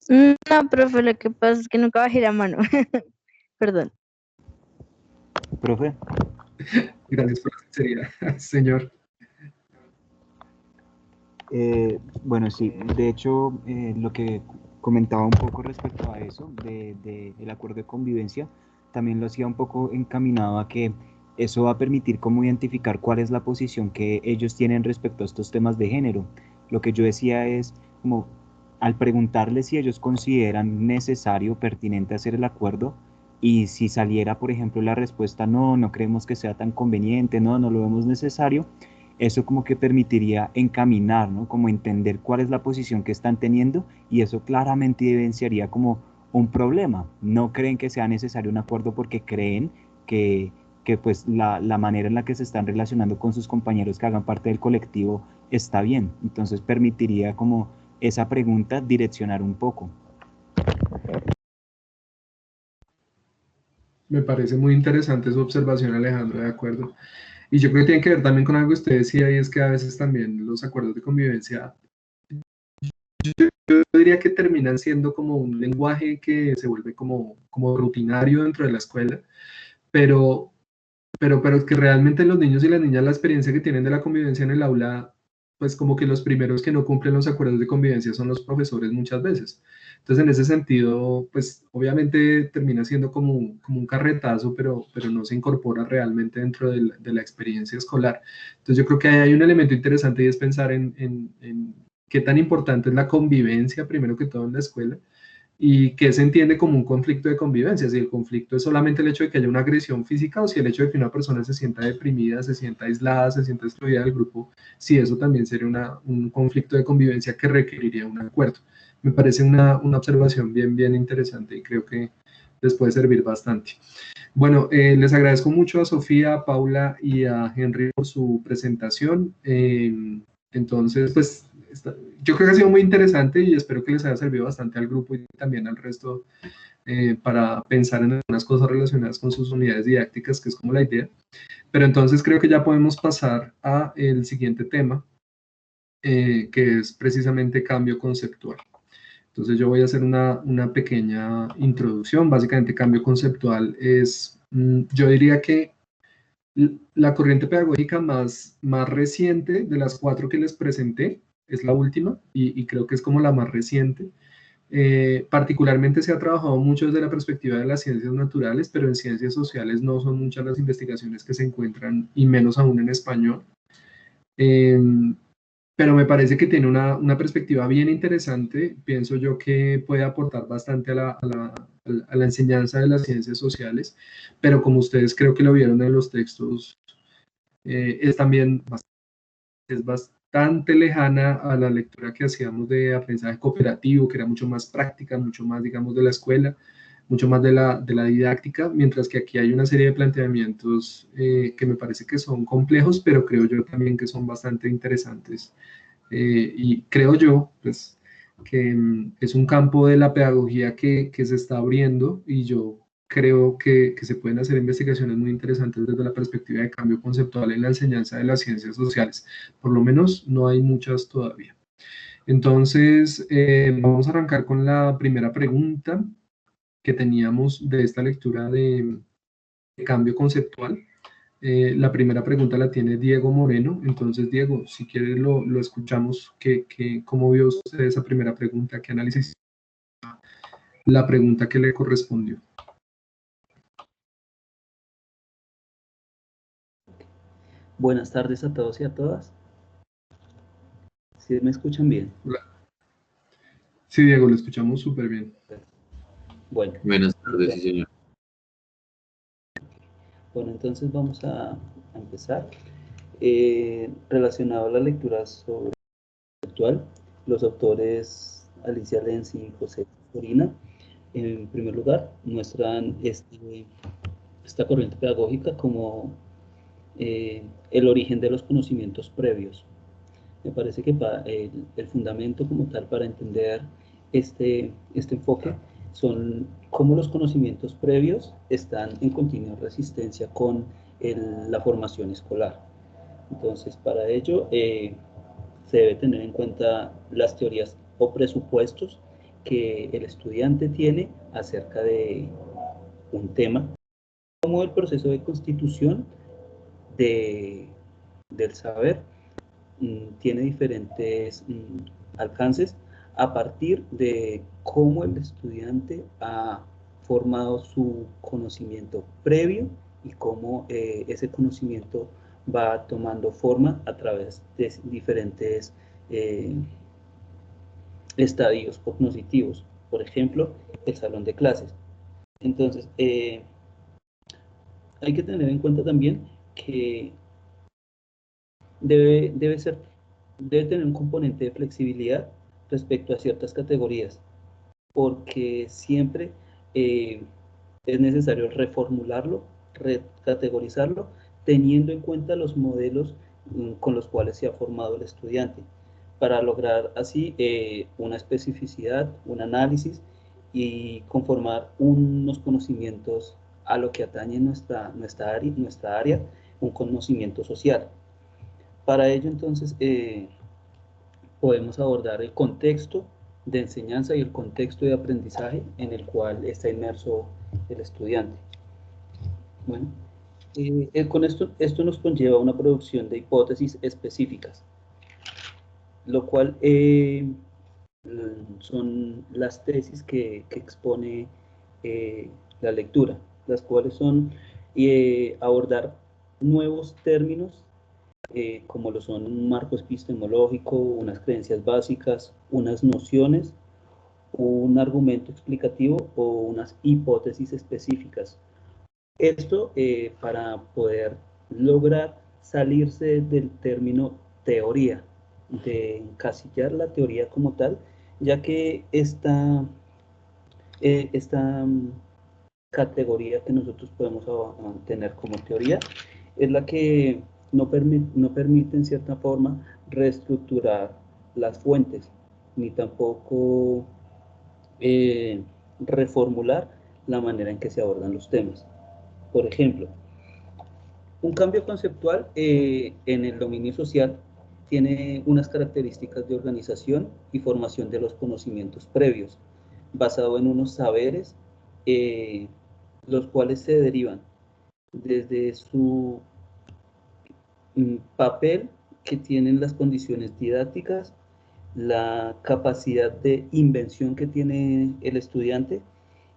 No, profe, lo que pasa es que nunca bajé la mano. Perdón. Profe. Gracias por la sinceridad, señor. Bueno, sí, de hecho, lo que comentaba un poco respecto a eso, del acuerdo de convivencia, también lo hacía un poco encaminado a que eso va a permitir como identificar cuál es la posición que ellos tienen respecto a estos temas de género. Lo que yo decía es como al preguntarles si ellos consideran necesario, pertinente hacer el acuerdo, y si saliera, por ejemplo, la respuesta no, no creemos que sea tan conveniente, no, no lo vemos necesario, eso como que permitiría encaminar, ¿no? Como entender cuál es la posición que están teniendo y eso claramente evidenciaría como un problema. No creen que sea necesario un acuerdo porque creen que pues la manera en la que se están relacionando con sus compañeros que hagan parte del colectivo está bien. Entonces permitiría como esa pregunta direccionar un poco. Me parece muy interesante su observación, Alejandro, de acuerdo. Y yo creo que tiene que ver también con algo que usted decía, y es que a veces también los acuerdos de convivencia, yo diría que terminan siendo como un lenguaje que se vuelve como rutinario dentro de la escuela, pero que realmente los niños y las niñas la experiencia que tienen de la convivencia en el aula, pues como que los primeros que no cumplen los acuerdos de convivencia son los profesores muchas veces. Entonces, en ese sentido, pues obviamente termina siendo como un carretazo, pero no se incorpora realmente dentro de la experiencia escolar. Entonces, yo creo que hay un elemento interesante y es pensar en qué tan importante es la convivencia, primero que todo en la escuela, y qué se entiende como un conflicto de convivencia, si el conflicto es solamente el hecho de que haya una agresión física o si el hecho de que una persona se sienta deprimida, se sienta aislada, se sienta excluida del grupo, si eso también sería un conflicto de convivencia que requeriría un acuerdo. Me parece una observación bien interesante y creo que les puede servir bastante. Bueno, les agradezco mucho a Sofía, a Paula y a Henry por su presentación. Entonces, pues yo creo que ha sido muy interesante y espero que les haya servido bastante al grupo y también al resto para pensar en algunas cosas relacionadas con sus unidades didácticas, que es como la idea. Pero entonces creo que ya podemos pasar a el siguiente tema, que es precisamente cambio conceptual. Entonces yo voy a hacer una pequeña introducción. Básicamente cambio conceptual es, yo diría que la corriente pedagógica más reciente de las 4 que les presenté, es la última y creo que es como la más reciente. Particularmente se ha trabajado mucho desde la perspectiva de las ciencias naturales, pero en ciencias sociales no son muchas las investigaciones que se encuentran, y menos aún en español. Pero me parece que tiene una perspectiva bien interesante. Pienso yo que puede aportar bastante a la enseñanza de las ciencias sociales, pero como ustedes creo que lo vieron en los textos, es también bastante lejana a la lectura que hacíamos de aprendizaje cooperativo, que era mucho más práctica, mucho más, digamos, de la escuela, mucho más de la didáctica, mientras que aquí hay una serie de planteamientos que me parece que son complejos, pero creo yo también que son bastante interesantes. Y creo yo, pues, que es un campo de la pedagogía que se está abriendo, y yo creo que se pueden hacer investigaciones muy interesantes desde la perspectiva de cambio conceptual en la enseñanza de las ciencias sociales. Por lo menos no hay muchas todavía. Entonces, vamos a arrancar con la primera pregunta que teníamos de esta lectura de cambio conceptual. La primera pregunta la tiene Diego Moreno. Entonces, Diego, si quiere lo escuchamos. ¿Cómo vio usted esa primera pregunta? ¿Qué análisis? La pregunta que le correspondió. Buenas tardes a todos y a todas. ¿Sí me escuchan bien? Hola. Sí, Diego, lo escuchamos súper bien. Bueno. Buenas tardes, sí, señor. Bueno, entonces vamos a empezar. Relacionado a la lectura sobre conceptual, los autores Alicia Lenzi y José Corina, en primer lugar, muestran esta corriente pedagógica como el origen de los conocimientos previos. Me parece que el fundamento como tal para entender este enfoque son cómo los conocimientos previos están en continua resistencia con la formación escolar. Entonces, para ello se debe tener en cuenta las teorías o presupuestos que el estudiante tiene acerca de un tema, como el proceso de constitución del saber tiene diferentes alcances a partir de cómo el estudiante ha formado su conocimiento previo y cómo ese conocimiento va tomando forma a través de diferentes estadios cognitivos, por ejemplo, el salón de clases. Entonces, hay que tener en cuenta también que debe tener un componente de flexibilidad respecto a ciertas categorías, porque siempre es necesario reformularlo, recategorizarlo, teniendo en cuenta los modelos con los cuales se ha formado el estudiante, para lograr así una especificidad, un análisis y conformar unos conocimientos a lo que atañe nuestra área, un conocimiento social. Para ello, entonces, podemos abordar el contexto de enseñanza y el contexto de aprendizaje en el cual está inmerso el estudiante. Bueno, con esto nos conlleva una producción de hipótesis específicas, lo cual son las tesis que expone la lectura, las cuales son abordar nuevos términos como lo son un marco epistemológico, unas creencias básicas, unas nociones, un argumento explicativo o unas hipótesis específicas. Esto para poder lograr salirse del término teoría, de encasillar la teoría como tal, ya que esta categoría que nosotros podemos tener como teoría es la que no permite en cierta forma reestructurar las fuentes, ni tampoco reformular la manera en que se abordan los temas. Por ejemplo, un cambio conceptual en el dominio social tiene unas características de organización y formación de los conocimientos previos, basado en unos saberes, los cuales se derivan desde su papel que tienen las condiciones didácticas, la capacidad de invención que tiene el estudiante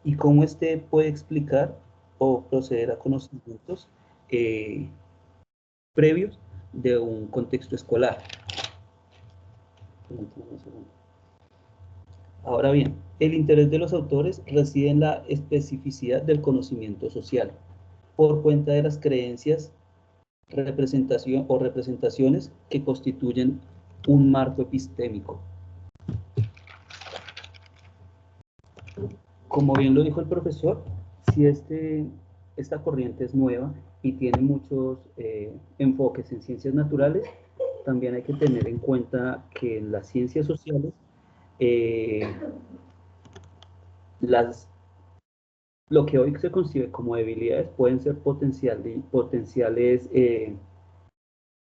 y cómo éste puede explicar o proceder a conocimientos previos de un contexto escolar. Ahora bien, el interés de los autores reside en la especificidad del conocimiento social, por cuenta de las creencias, representaciones que constituyen un marco epistémico. Como bien lo dijo el profesor, si esta corriente es nueva y tiene muchos enfoques en ciencias naturales, también hay que tener en cuenta que en las ciencias sociales lo que hoy se concibe como debilidades pueden ser potenciales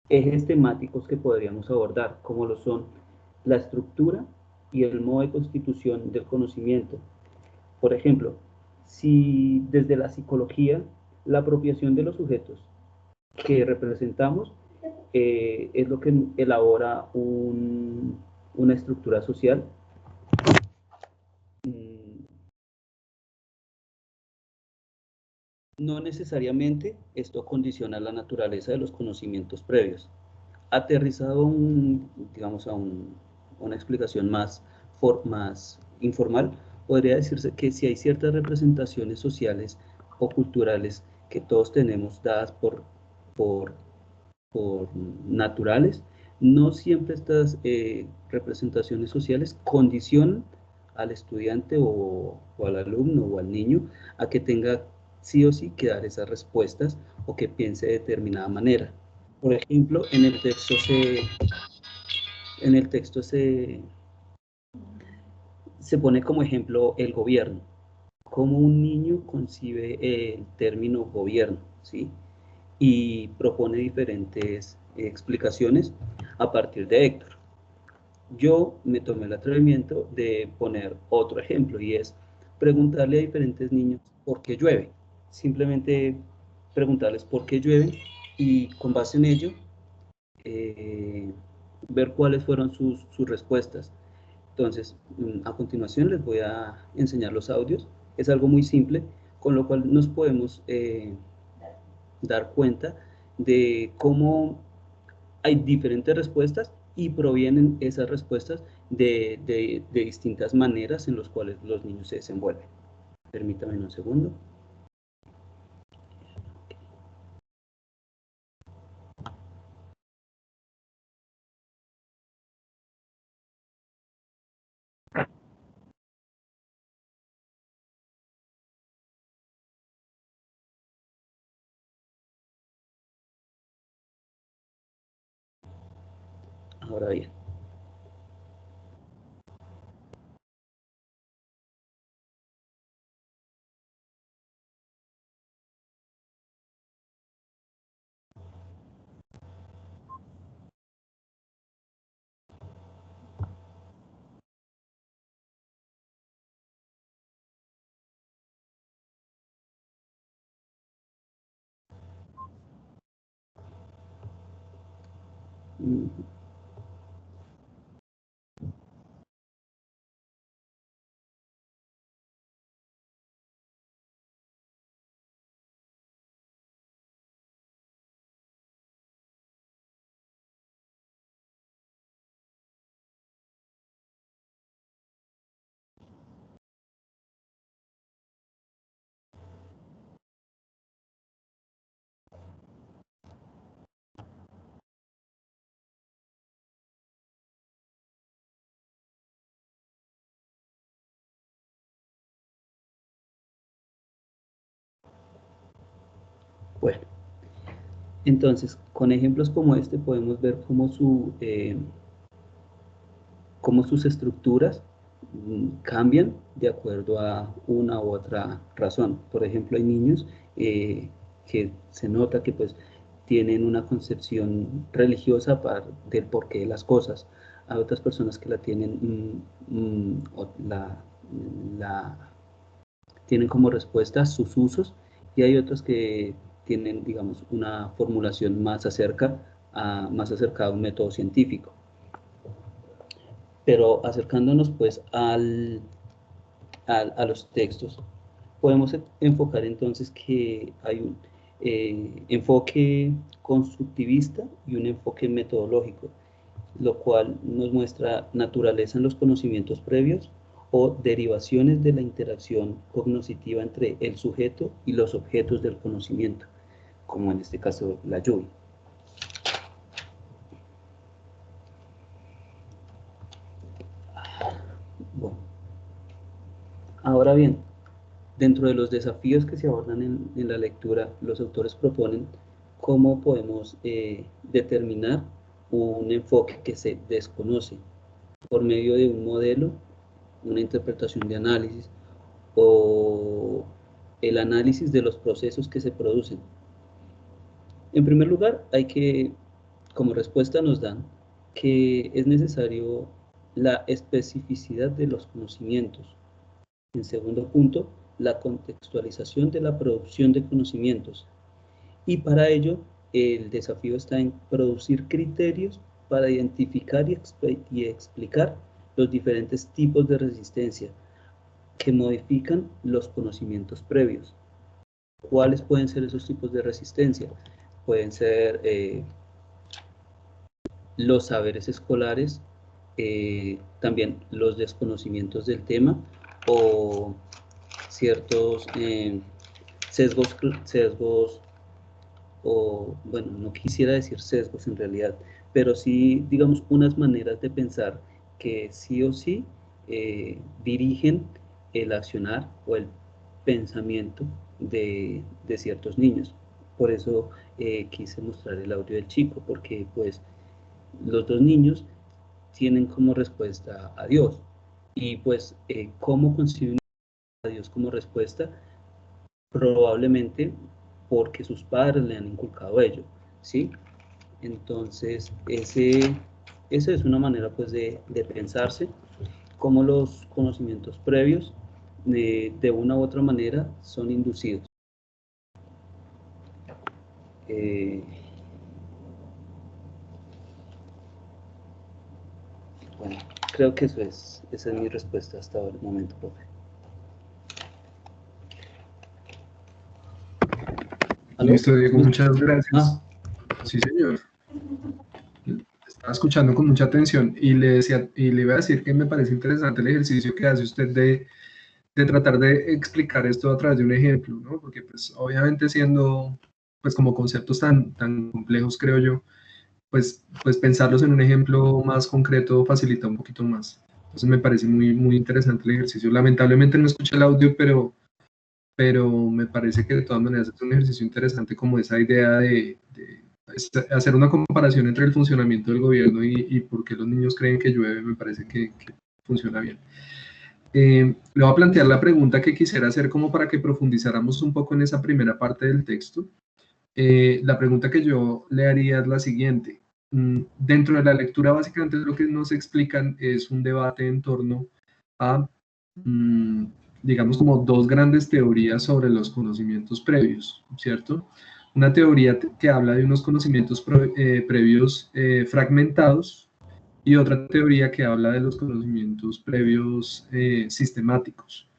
ejes temáticos que podríamos abordar, como lo son la estructura y el modo de constitución del conocimiento. Por ejemplo, si desde la psicología la apropiación de los sujetos que representamos es lo que elabora una estructura social, no necesariamente esto condiciona la naturaleza de los conocimientos previos. Aterrizado digamos, a una explicación más informal, podría decirse que si hay ciertas representaciones sociales o culturales que todos tenemos dadas por naturales, no siempre estas representaciones sociales condicionan al estudiante o al alumno o al niño a que tenga sí o sí que dar esas respuestas o que piense de determinada manera. Por ejemplo, en el texto se pone como ejemplo el gobierno, cómo un niño concibe el término gobierno, ¿sí? Y propone diferentes explicaciones a partir de Héctor. Yo me tomé el atrevimiento de poner otro ejemplo y es preguntarle a diferentes niños por qué llueve. Simplemente preguntarles por qué llueve y con base en ello ver cuáles fueron sus respuestas. Entonces, a continuación les voy a enseñar los audios. Es algo muy simple, con lo cual nos podemos dar cuenta de cómo hay diferentes respuestas y provienen esas respuestas de distintas maneras en las cuales los niños se desenvuelven. Permítame un segundo. Ahora bien. Bueno, entonces, con ejemplos como este podemos ver cómo cómo sus estructuras cambian de acuerdo a una u otra razón. Por ejemplo, hay niños que se nota que pues tienen una concepción religiosa del porqué de las cosas. Hay otras personas que la tienen, tienen como respuesta sus usos, y hay otros que tienen, digamos, una formulación más acercada a un método científico. Pero acercándonos pues a los textos, podemos enfocar entonces que hay un enfoque constructivista y un enfoque metodológico, lo cual nos muestra naturaleza en los conocimientos previos o derivaciones de la interacción cognitiva entre el sujeto y los objetos del conocimiento, como en este caso la lluvia. Bueno, ahora bien, dentro de los desafíos que se abordan en la lectura, los autores proponen cómo podemos determinar un enfoque que se desconoce por medio de un modelo, una interpretación de análisis o el análisis de los procesos que se producen. En primer lugar, como respuesta nos dan que es necesario la especificidad de los conocimientos. En segundo punto, la contextualización de la producción de conocimientos. Y para ello, el desafío está en producir criterios para identificar y explicar los diferentes tipos de resistencia que modifican los conocimientos previos. ¿Cuáles pueden ser esos tipos de resistencia? Pueden ser los saberes escolares, también los desconocimientos del tema o ciertos sesgos, o bueno, no quisiera decir sesgos en realidad, pero sí, digamos, unas maneras de pensar que sí o sí dirigen el accionar o el pensamiento de ciertos niños. Por eso quise mostrar el audio del chico, porque pues los dos niños tienen como respuesta a Dios, y pues cómo conciben a Dios como respuesta, probablemente porque sus padres le han inculcado ello, ¿sí? Entonces, esa es una manera pues de pensarse cómo los conocimientos previos de una u otra manera son inducidos. Bueno, creo que esa es mi respuesta hasta el momento, profe. ¿Aló? Listo, Diego, muchas gracias. Sí, señor. Estaba escuchando con mucha atención y le iba a decir que me parece interesante el ejercicio que hace usted de tratar de explicar esto a través de un ejemplo, ¿no? Porque pues obviamente siendo pues como conceptos tan complejos, creo yo, pues pensarlos en un ejemplo más concreto facilita un poquito más. Entonces me parece muy interesante el ejercicio. Lamentablemente no escuché el audio, pero me parece que de todas maneras es un ejercicio interesante, como esa idea de hacer una comparación entre el funcionamiento del gobierno y por qué los niños creen que llueve. Me parece que funciona bien. Le voy a plantear la pregunta que quisiera hacer como para que profundizáramos un poco en esa primera parte del texto. La pregunta que yo le haría es la siguiente. Dentro de la lectura, básicamente lo que nos explican es un debate en torno a, digamos, como dos grandes teorías sobre los conocimientos previos, ¿cierto? Una teoría que habla de unos conocimientos previos fragmentados y otra teoría que habla de los conocimientos previos sistemáticos.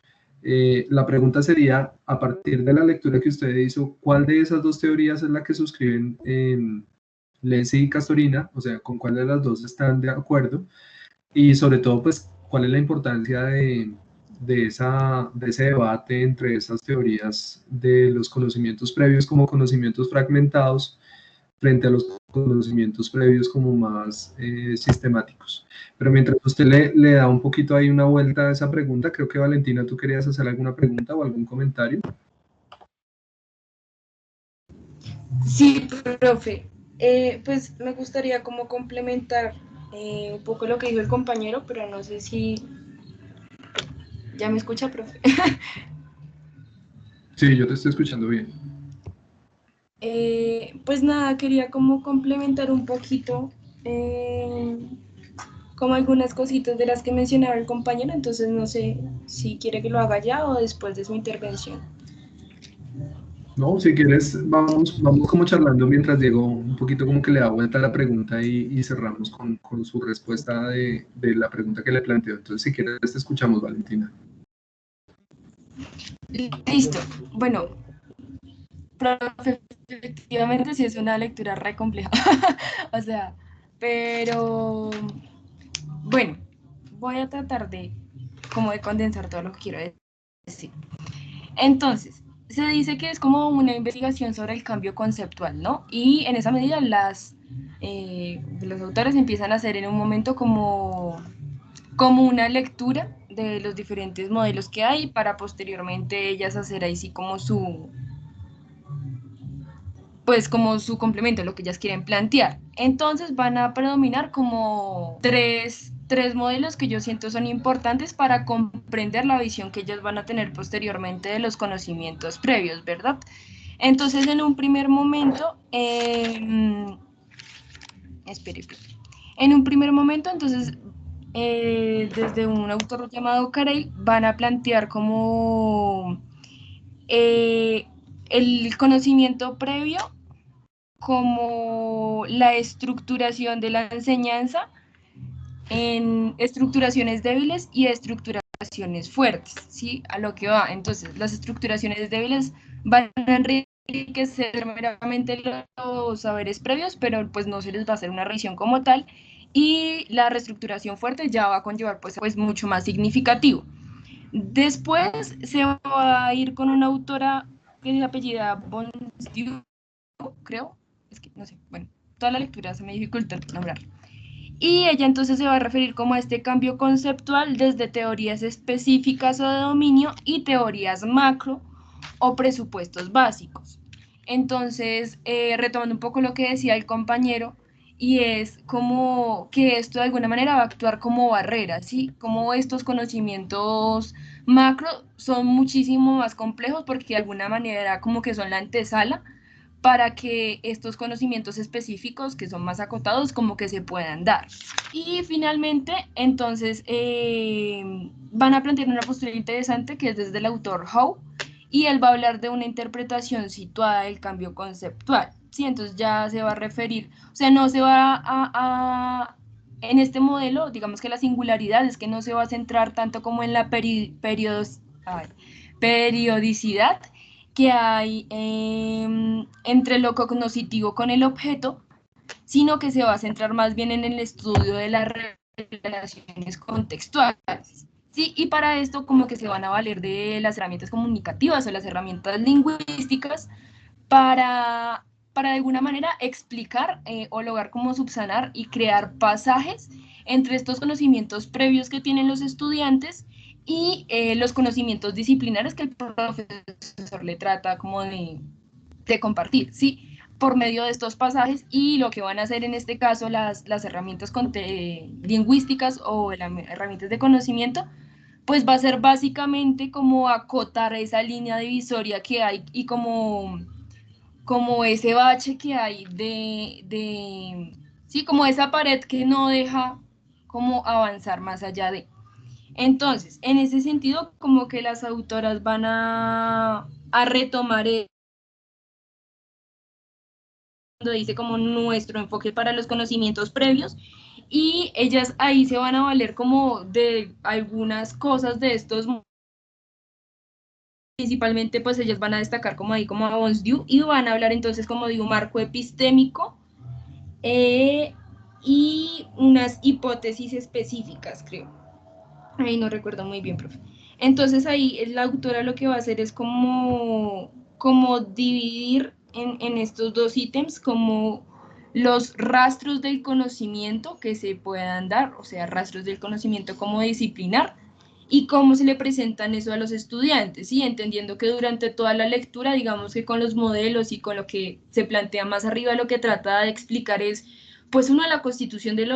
La pregunta sería, a partir de la lectura que usted hizo, ¿cuál de esas dos teorías es la que suscriben Lenzi y Castorina? O sea, ¿con cuál de las dos están de acuerdo? Y sobre todo, pues, ¿cuál es la importancia de ese debate entre esas teorías de los conocimientos previos como conocimientos fragmentados frente a los conocimientos previos como más sistemáticos? Pero mientras usted le da un poquito ahí una vuelta a esa pregunta, creo que Valentina, ¿tú querías hacer alguna pregunta o algún comentario? Sí, profe. Pues me gustaría como complementar un poco lo que dijo el compañero, pero no sé si ya me escucha, profe. Sí, yo te estoy escuchando bien. Pues nada, quería como complementar un poquito como algunas cositas de las que mencionaba el compañero, entonces no sé si quiere que lo haga ya o después de su intervención. No, si quieres, vamos como charlando mientras Diego un poquito como que le da vuelta a la pregunta y cerramos con su respuesta de la pregunta que le planteó. Entonces, si quieres, te escuchamos, Valentina. Listo. Bueno, profe, efectivamente sí es una lectura re compleja. O sea, pero bueno, voy a tratar de como de condensar todo lo que quiero decir. Entonces, se dice que es como una investigación sobre el cambio conceptual, ¿no? Y en esa medida los autores empiezan a hacer en un momento como una lectura de los diferentes modelos que hay para posteriormente ellas hacer ahí sí como como su complemento, lo que ellas quieren plantear. Entonces van a predominar como tres modelos que yo siento son importantes para comprender la visión que ellas van a tener posteriormente de los conocimientos previos, ¿verdad? Entonces, en un primer momento, entonces, desde un autor llamado Carey, van a plantear como el conocimiento previo como la estructuración de la enseñanza en estructuraciones débiles y estructuraciones fuertes, ¿sí? A lo que va. Entonces, las estructuraciones débiles van a enriquecer meramente los saberes previos, pero pues no se les va a hacer una revisión como tal, y la reestructuración fuerte ya va a conllevar pues mucho más significativo. Después se va a ir con una autora que es apellida Bonstieu, creo, es que no sé, bueno, toda la lectura se me dificulta nombrar. Y ella entonces se va a referir como a este cambio conceptual desde teorías específicas o de dominio y teorías macro o presupuestos básicos. Entonces, retomando un poco lo que decía el compañero, y es como que esto de alguna manera va a actuar como barrera, ¿sí? Como estos conocimientos macro son muchísimo más complejos porque de alguna manera como que son la antesala para que estos conocimientos específicos que son más acotados como que se puedan dar. Y finalmente, entonces, van a plantear una postura interesante que es desde el autor Howe, y él va a hablar de una interpretación situada del cambio conceptual, ¿sí? Entonces ya se va a referir, o sea, no se va en este modelo, digamos que la singularidad es que no se va a centrar tanto como en la periodicidad que hay entre lo cognoscitivo con el objeto, sino que se va a centrar más bien en el estudio de las relaciones contextuales. Sí, y para esto como que se van a valer de las herramientas comunicativas o las herramientas lingüísticas para de alguna manera explicar o lograr como subsanar y crear pasajes entre estos conocimientos previos que tienen los estudiantes y los conocimientos disciplinares que el profesor le trata como de compartir, ¿sí? Por medio de estos pasajes, y lo que van a hacer en este caso las herramientas lingüísticas o las herramientas de conocimiento, pues va a ser básicamente como acotar esa línea divisoria que hay y como ese bache que hay sí, como esa pared que no deja como avanzar más allá de. Entonces, en ese sentido, como que las autoras van a retomar cuando dice como nuestro enfoque para los conocimientos previos, y ellas ahí se van a valer como de algunas cosas de estos, principalmente pues ellas van a destacar como ahí como a Bonstieu, y van a hablar entonces como de un marco epistémico y unas hipótesis específicas, creo. Ahí no recuerdo muy bien, profe. Entonces ahí la autora lo que va a hacer es como dividir en estos dos ítems como los rastros del conocimiento que se puedan dar, o sea, rastros del conocimiento como disciplinar, y cómo se le presentan eso a los estudiantes, ¿sí? Entendiendo que durante toda la lectura, digamos que con los modelos y con lo que se plantea más arriba, lo que trata de explicar es pues uno, la constitución de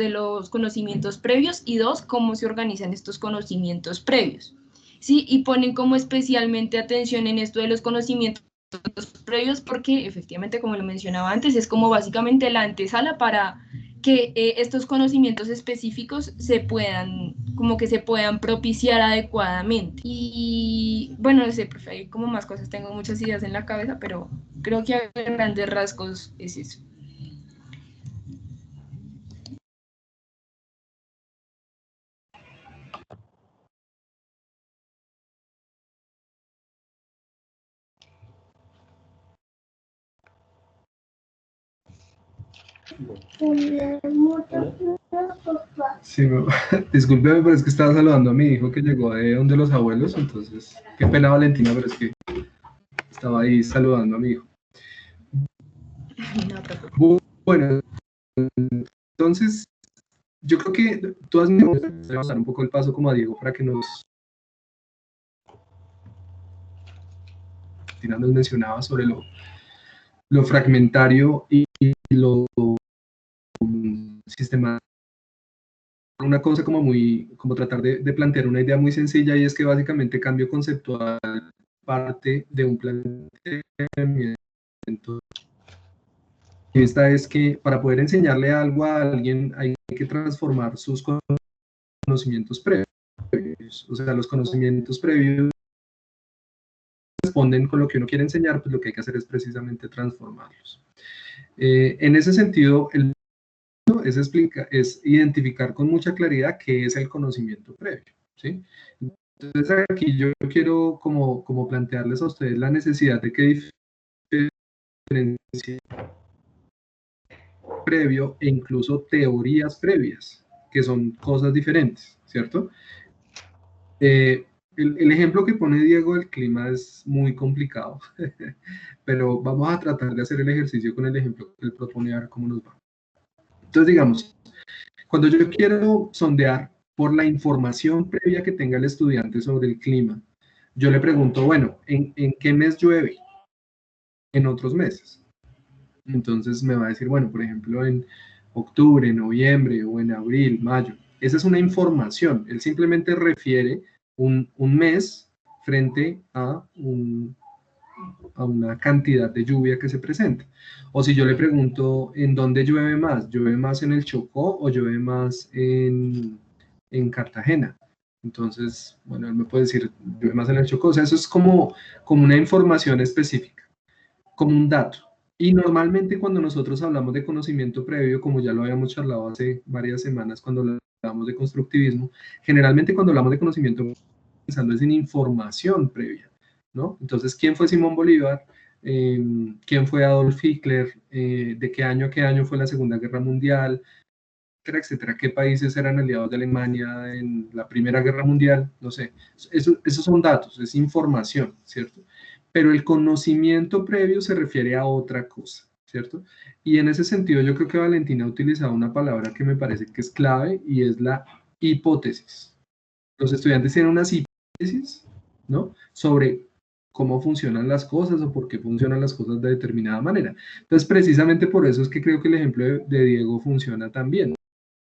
los conocimientos previos, y dos, cómo se organizan estos conocimientos previos, ¿sí? Y ponen como especialmente atención en esto de los conocimientos previos porque efectivamente, como lo mencionaba antes, es como básicamente la antesala para que estos conocimientos específicos se puedan propiciar adecuadamente. Y bueno, no sé, profe, hay como más cosas, tengo muchas ideas en la cabeza, pero creo que a grandes rasgos es eso. Sí, discúlpeme, pero es que estaba saludando a mi hijo que llegó de donde los abuelos, entonces, qué pena Valentina, pero es que estaba ahí saludando a mi hijo. Bueno, entonces, yo creo que todas me voy a dar un poco el paso como a Diego para que nos mencionaba sobre lo fragmentario y lo sistemático. Una cosa como tratar de plantear una idea muy sencilla, y es que básicamente cambio conceptual parte de un planteamiento. Y esta es que para poder enseñarle algo a alguien hay que transformar sus conocimientos previos. O sea, los conocimientos previos responden con lo que uno quiere enseñar, pues lo que hay que hacer es precisamente transformarlos. En ese sentido, es identificar con mucha claridad qué es el conocimiento previo, ¿sí? Entonces aquí yo quiero como plantearles a ustedes la necesidad de que diferencien previo e incluso teorías previas, que son cosas diferentes, ¿cierto? El ejemplo que pone Diego del clima es muy complicado, pero vamos a tratar de hacer el ejercicio con el ejemplo que él propone, a ver cómo nos va. Entonces, digamos, cuando yo quiero sondear por la información previa que tenga el estudiante sobre el clima, yo le pregunto, bueno, ¿en qué mes llueve? En otros meses. Entonces me va a decir, bueno, por ejemplo, en octubre, noviembre o en abril, mayo. Esa es una información. Él simplemente refiere un mes frente a una cantidad de lluvia que se presenta. O si yo le pregunto, ¿en dónde llueve más? ¿Llueve más en el Chocó o llueve más en Cartagena? Entonces, bueno, él me puede decir, llueve más en el Chocó. O sea, eso es como una información específica, como un dato. Y normalmente cuando nosotros hablamos de conocimiento previo, como ya lo habíamos charlado hace varias semanas cuando hablamos de constructivismo, generalmente cuando hablamos de conocimiento pensando es en información previa, ¿no? Entonces, ¿quién fue Simón Bolívar? ¿Quién fue Adolf Hitler? ¿De qué año a qué año fue la Segunda Guerra Mundial? Etcétera, etcétera. ¿Qué países eran aliados de Alemania en la Primera Guerra Mundial? No sé. Esos son datos, es información, ¿cierto? Pero el conocimiento previo se refiere a otra cosa, ¿cierto? Y en ese sentido yo creo que Valentina ha utilizado una palabra que me parece que es clave y es la hipótesis. Los estudiantes tienen unas hipótesis, ¿no? Sobre cómo funcionan las cosas o por qué funcionan las cosas de determinada manera. Entonces, precisamente por eso es que creo que el ejemplo de Diego funciona tan bien.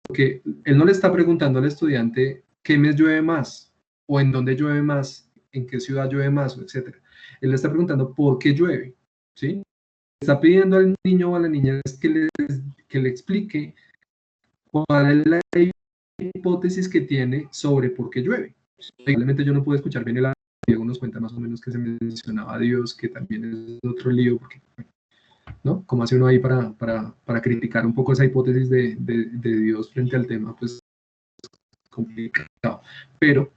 Porque él no le está preguntando al estudiante qué mes llueve más, o en dónde llueve más, en qué ciudad llueve más, etcétera. Él le está preguntando por qué llueve, ¿sí? Está pidiendo al niño o a la niña que le explique cuál es la hipótesis que tiene sobre por qué llueve. Probablemente yo no puedo escuchar bien el audio. Diego nos cuenta más o menos que se mencionaba a Dios, que también es otro lío, porque, ¿no? ¿Cómo hace uno ahí para criticar un poco esa hipótesis de Dios frente al tema? Pues complicado. Pero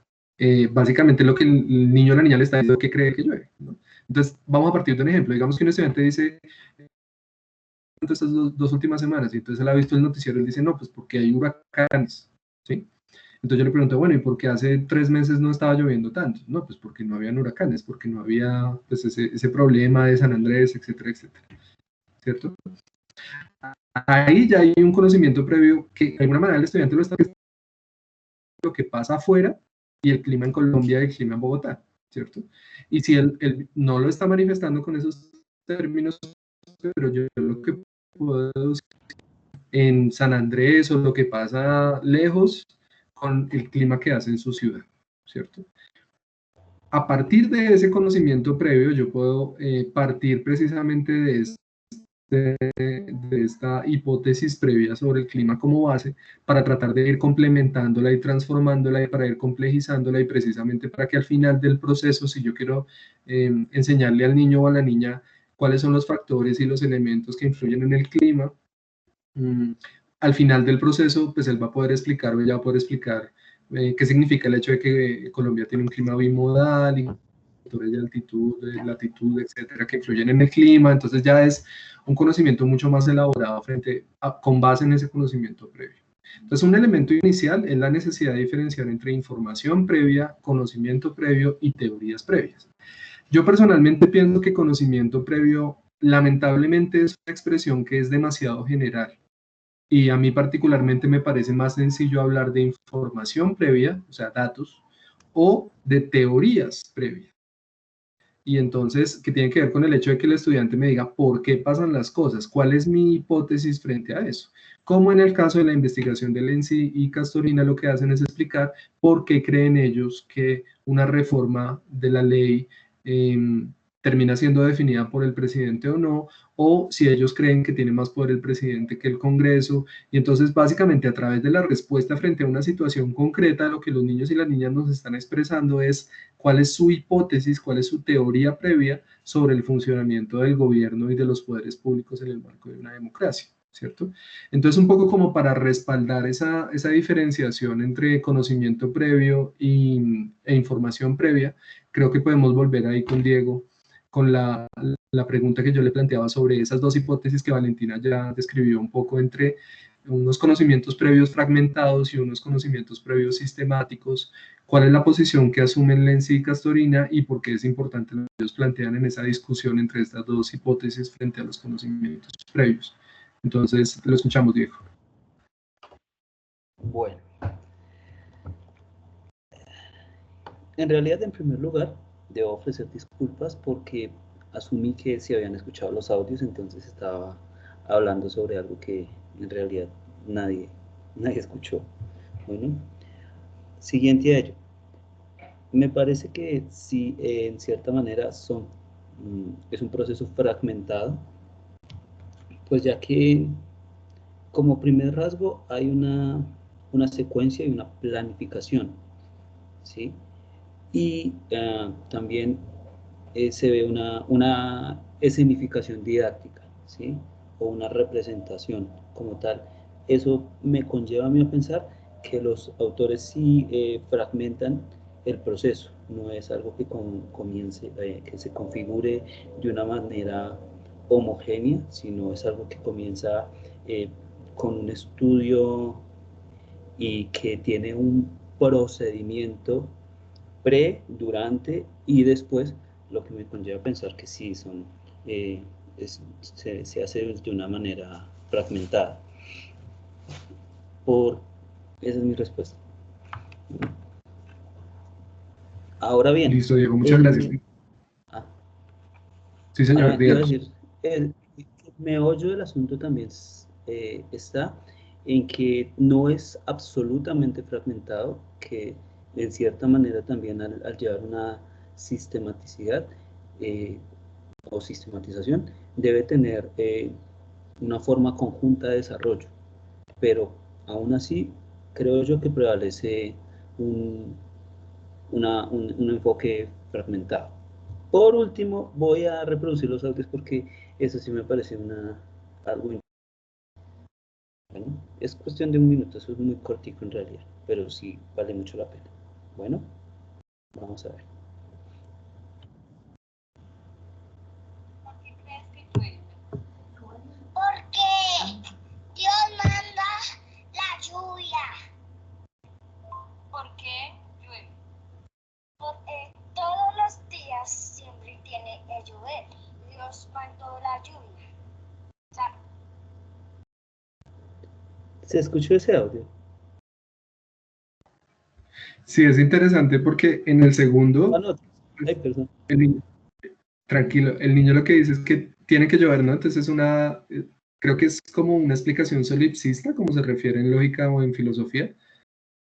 básicamente lo que el niño o la niña le está diciendo es que cree que llueve, ¿no? Entonces, vamos a partir de un ejemplo. Digamos que un estudiante dice, estas dos últimas semanas, y entonces él ha visto el noticiero, él dice, no, pues porque hay huracanes, ¿sí? Entonces yo le pregunto, bueno, ¿y por qué hace 3 meses no estaba lloviendo tanto? No, pues porque no habían huracanes, porque no había pues, ese problema de San Andrés, etcétera, etcétera, ¿cierto? Ahí ya hay un conocimiento previo que de alguna manera el estudiante lo está lo que pasa afuera y el clima en Colombia y el clima en Bogotá, ¿cierto? Y si él no lo está manifestando con esos términos, pero yo lo que puedo deducir en San Andrés o lo que pasa lejos con el clima que hace en su ciudad, ¿cierto? A partir de ese conocimiento previo, yo puedo partir precisamente de esta hipótesis previa sobre el clima como base para tratar de ir complementándola y transformándola y para ir complejizándola y precisamente para que al final del proceso, si yo quiero enseñarle al niño o a la niña cuáles son los factores y los elementos que influyen en el clima, al final del proceso, pues él va a poder explicar o ella va a poder explicar qué significa el hecho de que Colombia tiene un clima bimodal y factores de altitud, de latitud, etcétera, que influyen en el clima. Entonces ya es un conocimiento mucho más elaborado con base en ese conocimiento previo. Entonces un elemento inicial es la necesidad de diferenciar entre información previa, conocimiento previo y teorías previas. Yo personalmente pienso que conocimiento previo lamentablemente es una expresión que es demasiado general. Y a mí particularmente me parece más sencillo hablar de información previa, o sea, datos, o de teorías previas. Y entonces, que tiene que ver con el hecho de que el estudiante me diga por qué pasan las cosas, cuál es mi hipótesis frente a eso. Como en el caso de la investigación de Lenzi y Castorina, lo que hacen es explicar por qué creen ellos que una reforma de la ley termina siendo definida por el presidente o no, o si ellos creen que tiene más poder el presidente que el Congreso. Y entonces básicamente a través de la respuesta frente a una situación concreta, lo que los niños y las niñas nos están expresando es cuál es su hipótesis, cuál es su teoría previa sobre el funcionamiento del gobierno y de los poderes públicos en el marco de una democracia, ¿cierto? Entonces un poco como para respaldar esa diferenciación entre conocimiento previo e información previa, creo que podemos volver ahí con Diego con la pregunta que yo le planteaba sobre esas dos hipótesis que Valentina ya describió un poco entre unos conocimientos previos fragmentados y unos conocimientos previos sistemáticos. ¿Cuál es la posición que asumen Lenzi y Castorina y por qué es importante lo que ellos plantean en esa discusión entre estas dos hipótesis frente a los conocimientos previos? Entonces, lo escuchamos, Diego. Bueno. En realidad, en primer lugar, debo ofrecer disculpas porque asumí que si habían escuchado los audios, entonces estaba hablando sobre algo que en realidad nadie escuchó. Bueno, siguiente a ello. Me parece que sí, en cierta manera es un proceso fragmentado, pues ya que como primer rasgo hay una secuencia y una planificación, ¿sí? Y también se ve una escenificación didáctica, ¿sí? O una representación como tal. Eso me conlleva a mí a pensar que los autores sí fragmentan el proceso, no es algo que comience, que se configure de una manera homogénea, sino es algo que comienza con un estudio y que tiene un procedimiento pre, durante y después, lo que me conlleva a pensar que sí son, se hace de una manera fragmentada. Esa es mi respuesta. Ahora bien. Listo, Diego, muchas gracias. Sí, señor, díganos. El meollo del asunto también está en que no es absolutamente fragmentado, que en cierta manera también al llevar una sistematicidad o sistematización debe tener una forma conjunta de desarrollo, pero aún así creo yo que prevalece un enfoque fragmentado. Por último, voy a reproducir los audios porque eso sí me parece algo importante. Bueno, es cuestión de un minuto, eso es muy cortico en realidad, pero sí vale mucho la pena. Bueno, vamos a ver. ¿Por qué crees que llueve? Porque Dios manda la lluvia. ¿Por qué llueve? Porque todos los días siempre tiene que llover. Dios mandó la lluvia. ¿Sabes? ¿Se escuchó ese audio? Sí, es interesante porque en el segundo, Ay, perdón. tranquilo, el niño lo que dice es que tiene que llover, ¿no? Entonces es creo que es como una explicación solipsista, como se refiere en lógica o en filosofía,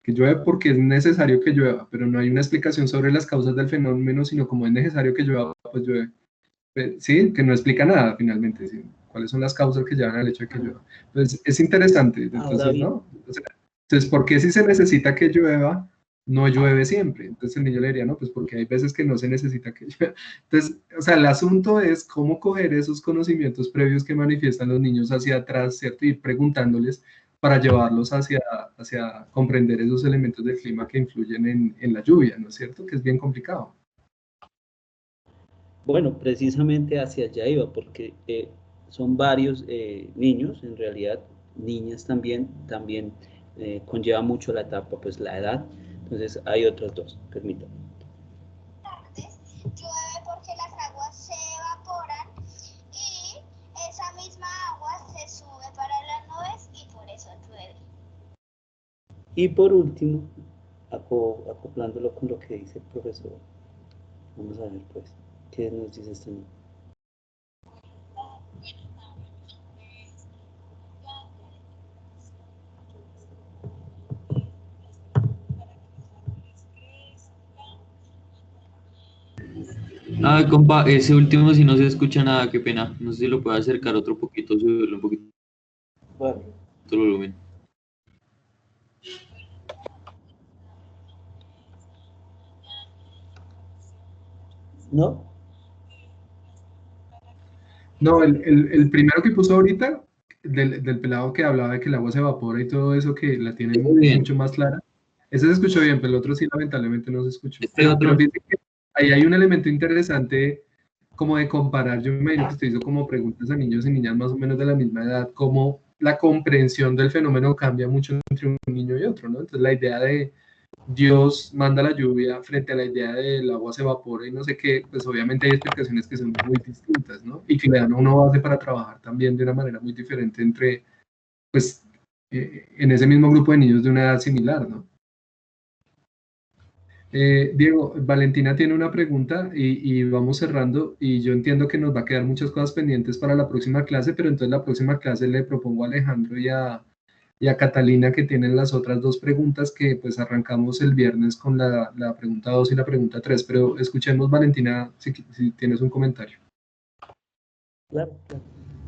que llueve porque es necesario que llueva, pero no hay una explicación sobre las causas del fenómeno, sino como es necesario que llueva, pues llueve. Sí, que no explica nada finalmente, ¿sí? ¿Cuáles son las causas que llevan al hecho de que llueva? Pues es interesante, entonces, bien. ¿no? O sea, entonces, ¿por qué si se necesita que llueva, no llueve siempre? Entonces el niño le diría, no, pues porque hay veces que no se necesita que llueva. Entonces, o sea, el asunto es cómo coger esos conocimientos previos que manifiestan los niños hacia atrás, ¿cierto? Ir preguntándoles para llevarlos hacia comprender esos elementos del clima que influyen en la lluvia, ¿no es cierto? Que es bien complicado. Bueno, precisamente hacia allá iba, porque son varios niños, en realidad niñas también conlleva mucho la etapa, pues la edad. Entonces hay otros dos, permítanme. Llueve porque las aguas se evaporan y esa misma agua se sube para las nubes y por eso llueve. Y por último, acoplándolo con lo que dice el profesor, vamos a ver pues, ¿qué nos dice este niño? Ah, compa, ese último si no se escucha nada, qué pena. No sé si lo puede acercar otro poquito, subirlo un poquito Bueno, el volumen. ¿no? No, el primero que puso ahorita, del pelado que hablaba de que el agua se evapora y todo eso, que la tiene mucho más clara, ese se escuchó bien, pero el otro sí lamentablemente no se escuchó. Pero fíjate que ahí hay un elemento interesante como de comparar, yo me imagino que usted hizo como preguntas a niños y niñas más o menos de la misma edad, cómo la comprensión del fenómeno cambia mucho entre un niño y otro, ¿no? Entonces la idea de Dios manda la lluvia frente a la idea del agua se evapora y no sé qué, pues obviamente hay explicaciones que son muy distintas, ¿no? Y que le dan a uno base para trabajar también de una manera muy diferente entre, pues, en ese mismo grupo de niños de una edad similar, ¿no? Diego, Valentina tiene una pregunta y vamos cerrando y yo entiendo que nos va a quedar muchas cosas pendientes para la próxima clase, pero entonces la próxima clase le propongo a Alejandro y a Catalina que tienen las otras dos preguntas que pues arrancamos el viernes con la pregunta 2 y la pregunta 3, pero escuchemos Valentina si tienes un comentario. Claro.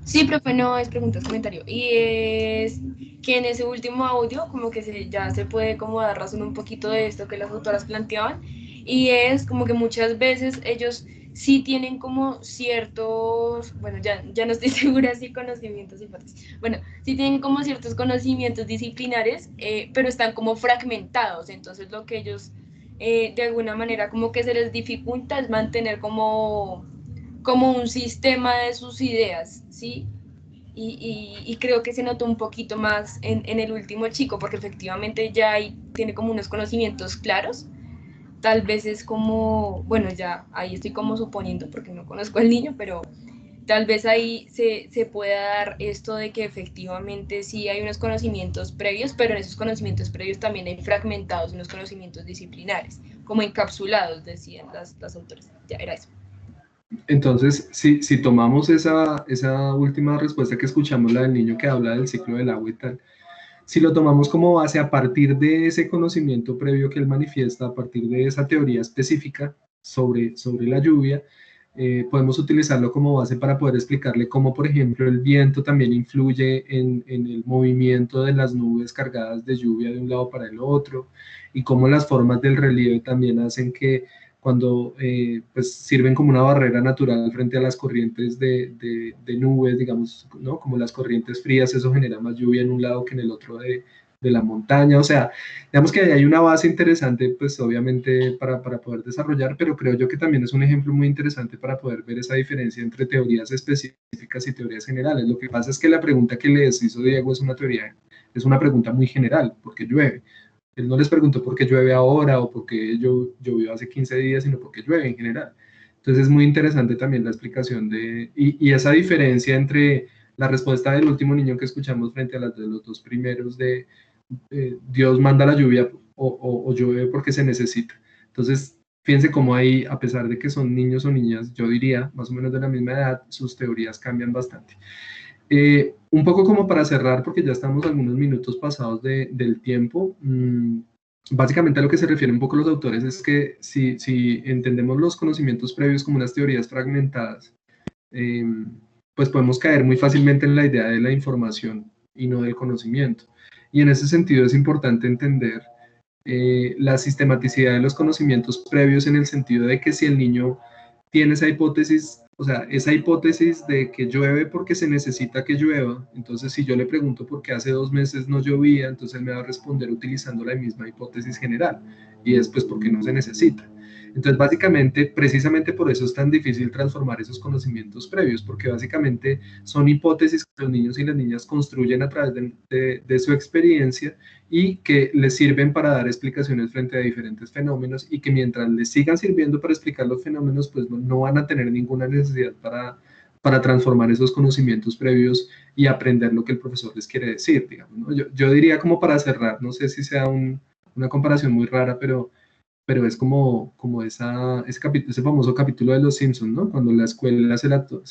Sí, profe, no es pregunta, es comentario. Y es que en ese último audio como que ya se puede como dar razón un poquito de esto que las autoras planteaban y es como que muchas veces ellos sí tienen como ciertos, bueno, ya no estoy segura si conocimientos y bueno, sí tienen como ciertos conocimientos disciplinares, pero están como fragmentados, entonces lo que ellos de alguna manera como que se les dificulta es mantener como un sistema de sus ideas, ¿sí? Y creo que se notó un poquito más en el último chico, porque efectivamente ya tiene como unos conocimientos claros, tal vez es como, bueno, ya ahí estoy como suponiendo, porque no conozco al niño, pero tal vez ahí se pueda dar esto de que efectivamente sí hay unos conocimientos previos, pero en esos conocimientos previos también hay fragmentados unos conocimientos disciplinares, como encapsulados, decían las autores. Ya era eso. Entonces, si tomamos esa última respuesta que escuchamos, la del niño que habla del ciclo del agua y tal, si lo tomamos como base a partir de ese conocimiento previo que él manifiesta, a partir de esa teoría específica sobre la lluvia, podemos utilizarlo como base para poder explicarle cómo, por ejemplo, el viento también influye en el movimiento de las nubes cargadas de lluvia de un lado para el otro, y cómo las formas del relieve también hacen que cuando pues sirven como una barrera natural frente a las corrientes de nubes, digamos, ¿no? Como las corrientes frías, eso genera más lluvia en un lado que en el otro de la montaña, o sea, digamos que hay una base interesante, pues obviamente para poder desarrollar, pero creo yo que también es un ejemplo muy interesante para poder ver esa diferencia entre teorías específicas y teorías generales. Lo que pasa es que la pregunta que les hizo Diego es una pregunta muy general, porque llueve. Él no les preguntó por qué llueve ahora o por qué llovió hace 15 días, sino por qué llueve en general. Entonces es muy interesante también la explicación y esa diferencia entre la respuesta del último niño que escuchamos frente a las de los dos primeros de Dios manda la lluvia o llueve porque se necesita. Entonces, fíjense cómo ahí, a pesar de que son niños o niñas, yo diría más o menos de la misma edad, sus teorías cambian bastante. Un poco como para cerrar, porque ya estamos algunos minutos pasados del tiempo, básicamente a lo que se refiere un poco los autores es que si entendemos los conocimientos previos como unas teorías fragmentadas, pues podemos caer muy fácilmente en la idea de la información y no del conocimiento. Y en ese sentido es importante entender la sistematicidad de los conocimientos previos en el sentido de que si el niño tiene esa hipótesis, o sea, esa hipótesis de que llueve porque se necesita que llueva, entonces si yo le pregunto por qué hace 2 meses no llovía, entonces él me va a responder utilizando la misma hipótesis general, y es pues porque no se necesita. Entonces básicamente, precisamente por eso es tan difícil transformar esos conocimientos previos, porque básicamente son hipótesis que los niños y las niñas construyen a través de su experiencia y que les sirven para dar explicaciones frente a diferentes fenómenos, y que mientras les sigan sirviendo para explicar los fenómenos, pues no van a tener ninguna necesidad para transformar esos conocimientos previos y aprender lo que el profesor les quiere decir, digamos, ¿no? Yo diría, como para cerrar, no sé si sea una comparación muy rara, pero es como ese famoso capítulo de Los Simpsons, ¿no? Cuando la escuela se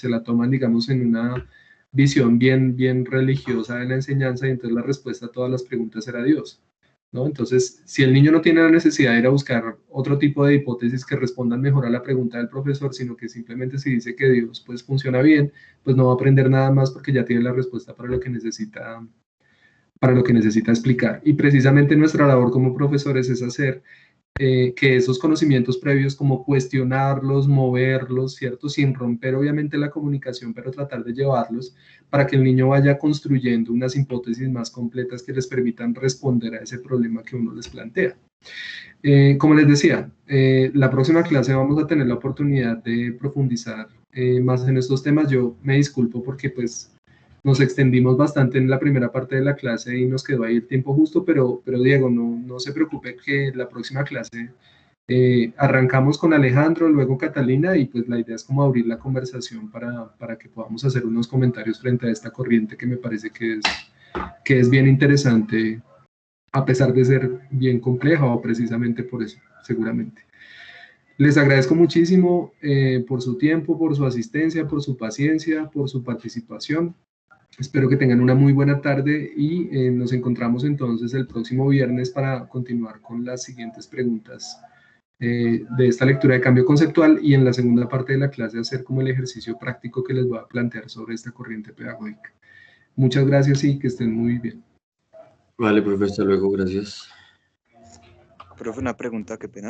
la toman, digamos, en una visión bien religiosa de la enseñanza, y entonces la respuesta a todas las preguntas era Dios, ¿no? Entonces, si el niño no tiene la necesidad de ir a buscar otro tipo de hipótesis que respondan mejor a la pregunta del profesor, sino que simplemente si dice que Dios pues funciona bien, pues no va a aprender nada más, porque ya tiene la respuesta para lo que necesita explicar. Y precisamente nuestra labor como profesores es hacer que esos conocimientos previos, como cuestionarlos, moverlos, ¿cierto? Sin romper obviamente la comunicación, pero tratar de llevarlos para que el niño vaya construyendo unas hipótesis más completas que les permitan responder a ese problema que uno les plantea. Como les decía, la próxima clase vamos a tener la oportunidad de profundizar más en estos temas. Yo me disculpo porque pues nos extendimos bastante en la primera parte de la clase y nos quedó ahí el tiempo justo, pero Diego, no se preocupe, que la próxima clase arrancamos con Alejandro, luego Catalina, y pues la idea es como abrir la conversación para que podamos hacer unos comentarios frente a esta corriente que me parece que es bien interesante, a pesar de ser bien compleja, o precisamente por eso, seguramente. Les agradezco muchísimo por su tiempo, por su asistencia, por su paciencia, por su participación. Espero que tengan una muy buena tarde, y nos encontramos entonces el próximo viernes para continuar con las siguientes preguntas de esta lectura de cambio conceptual, y en la segunda parte de la clase hacer como el ejercicio práctico que les voy a plantear sobre esta corriente pedagógica. Muchas gracias y que estén muy bien. Vale, profe, hasta luego, gracias. Profe, una pregunta, qué pena.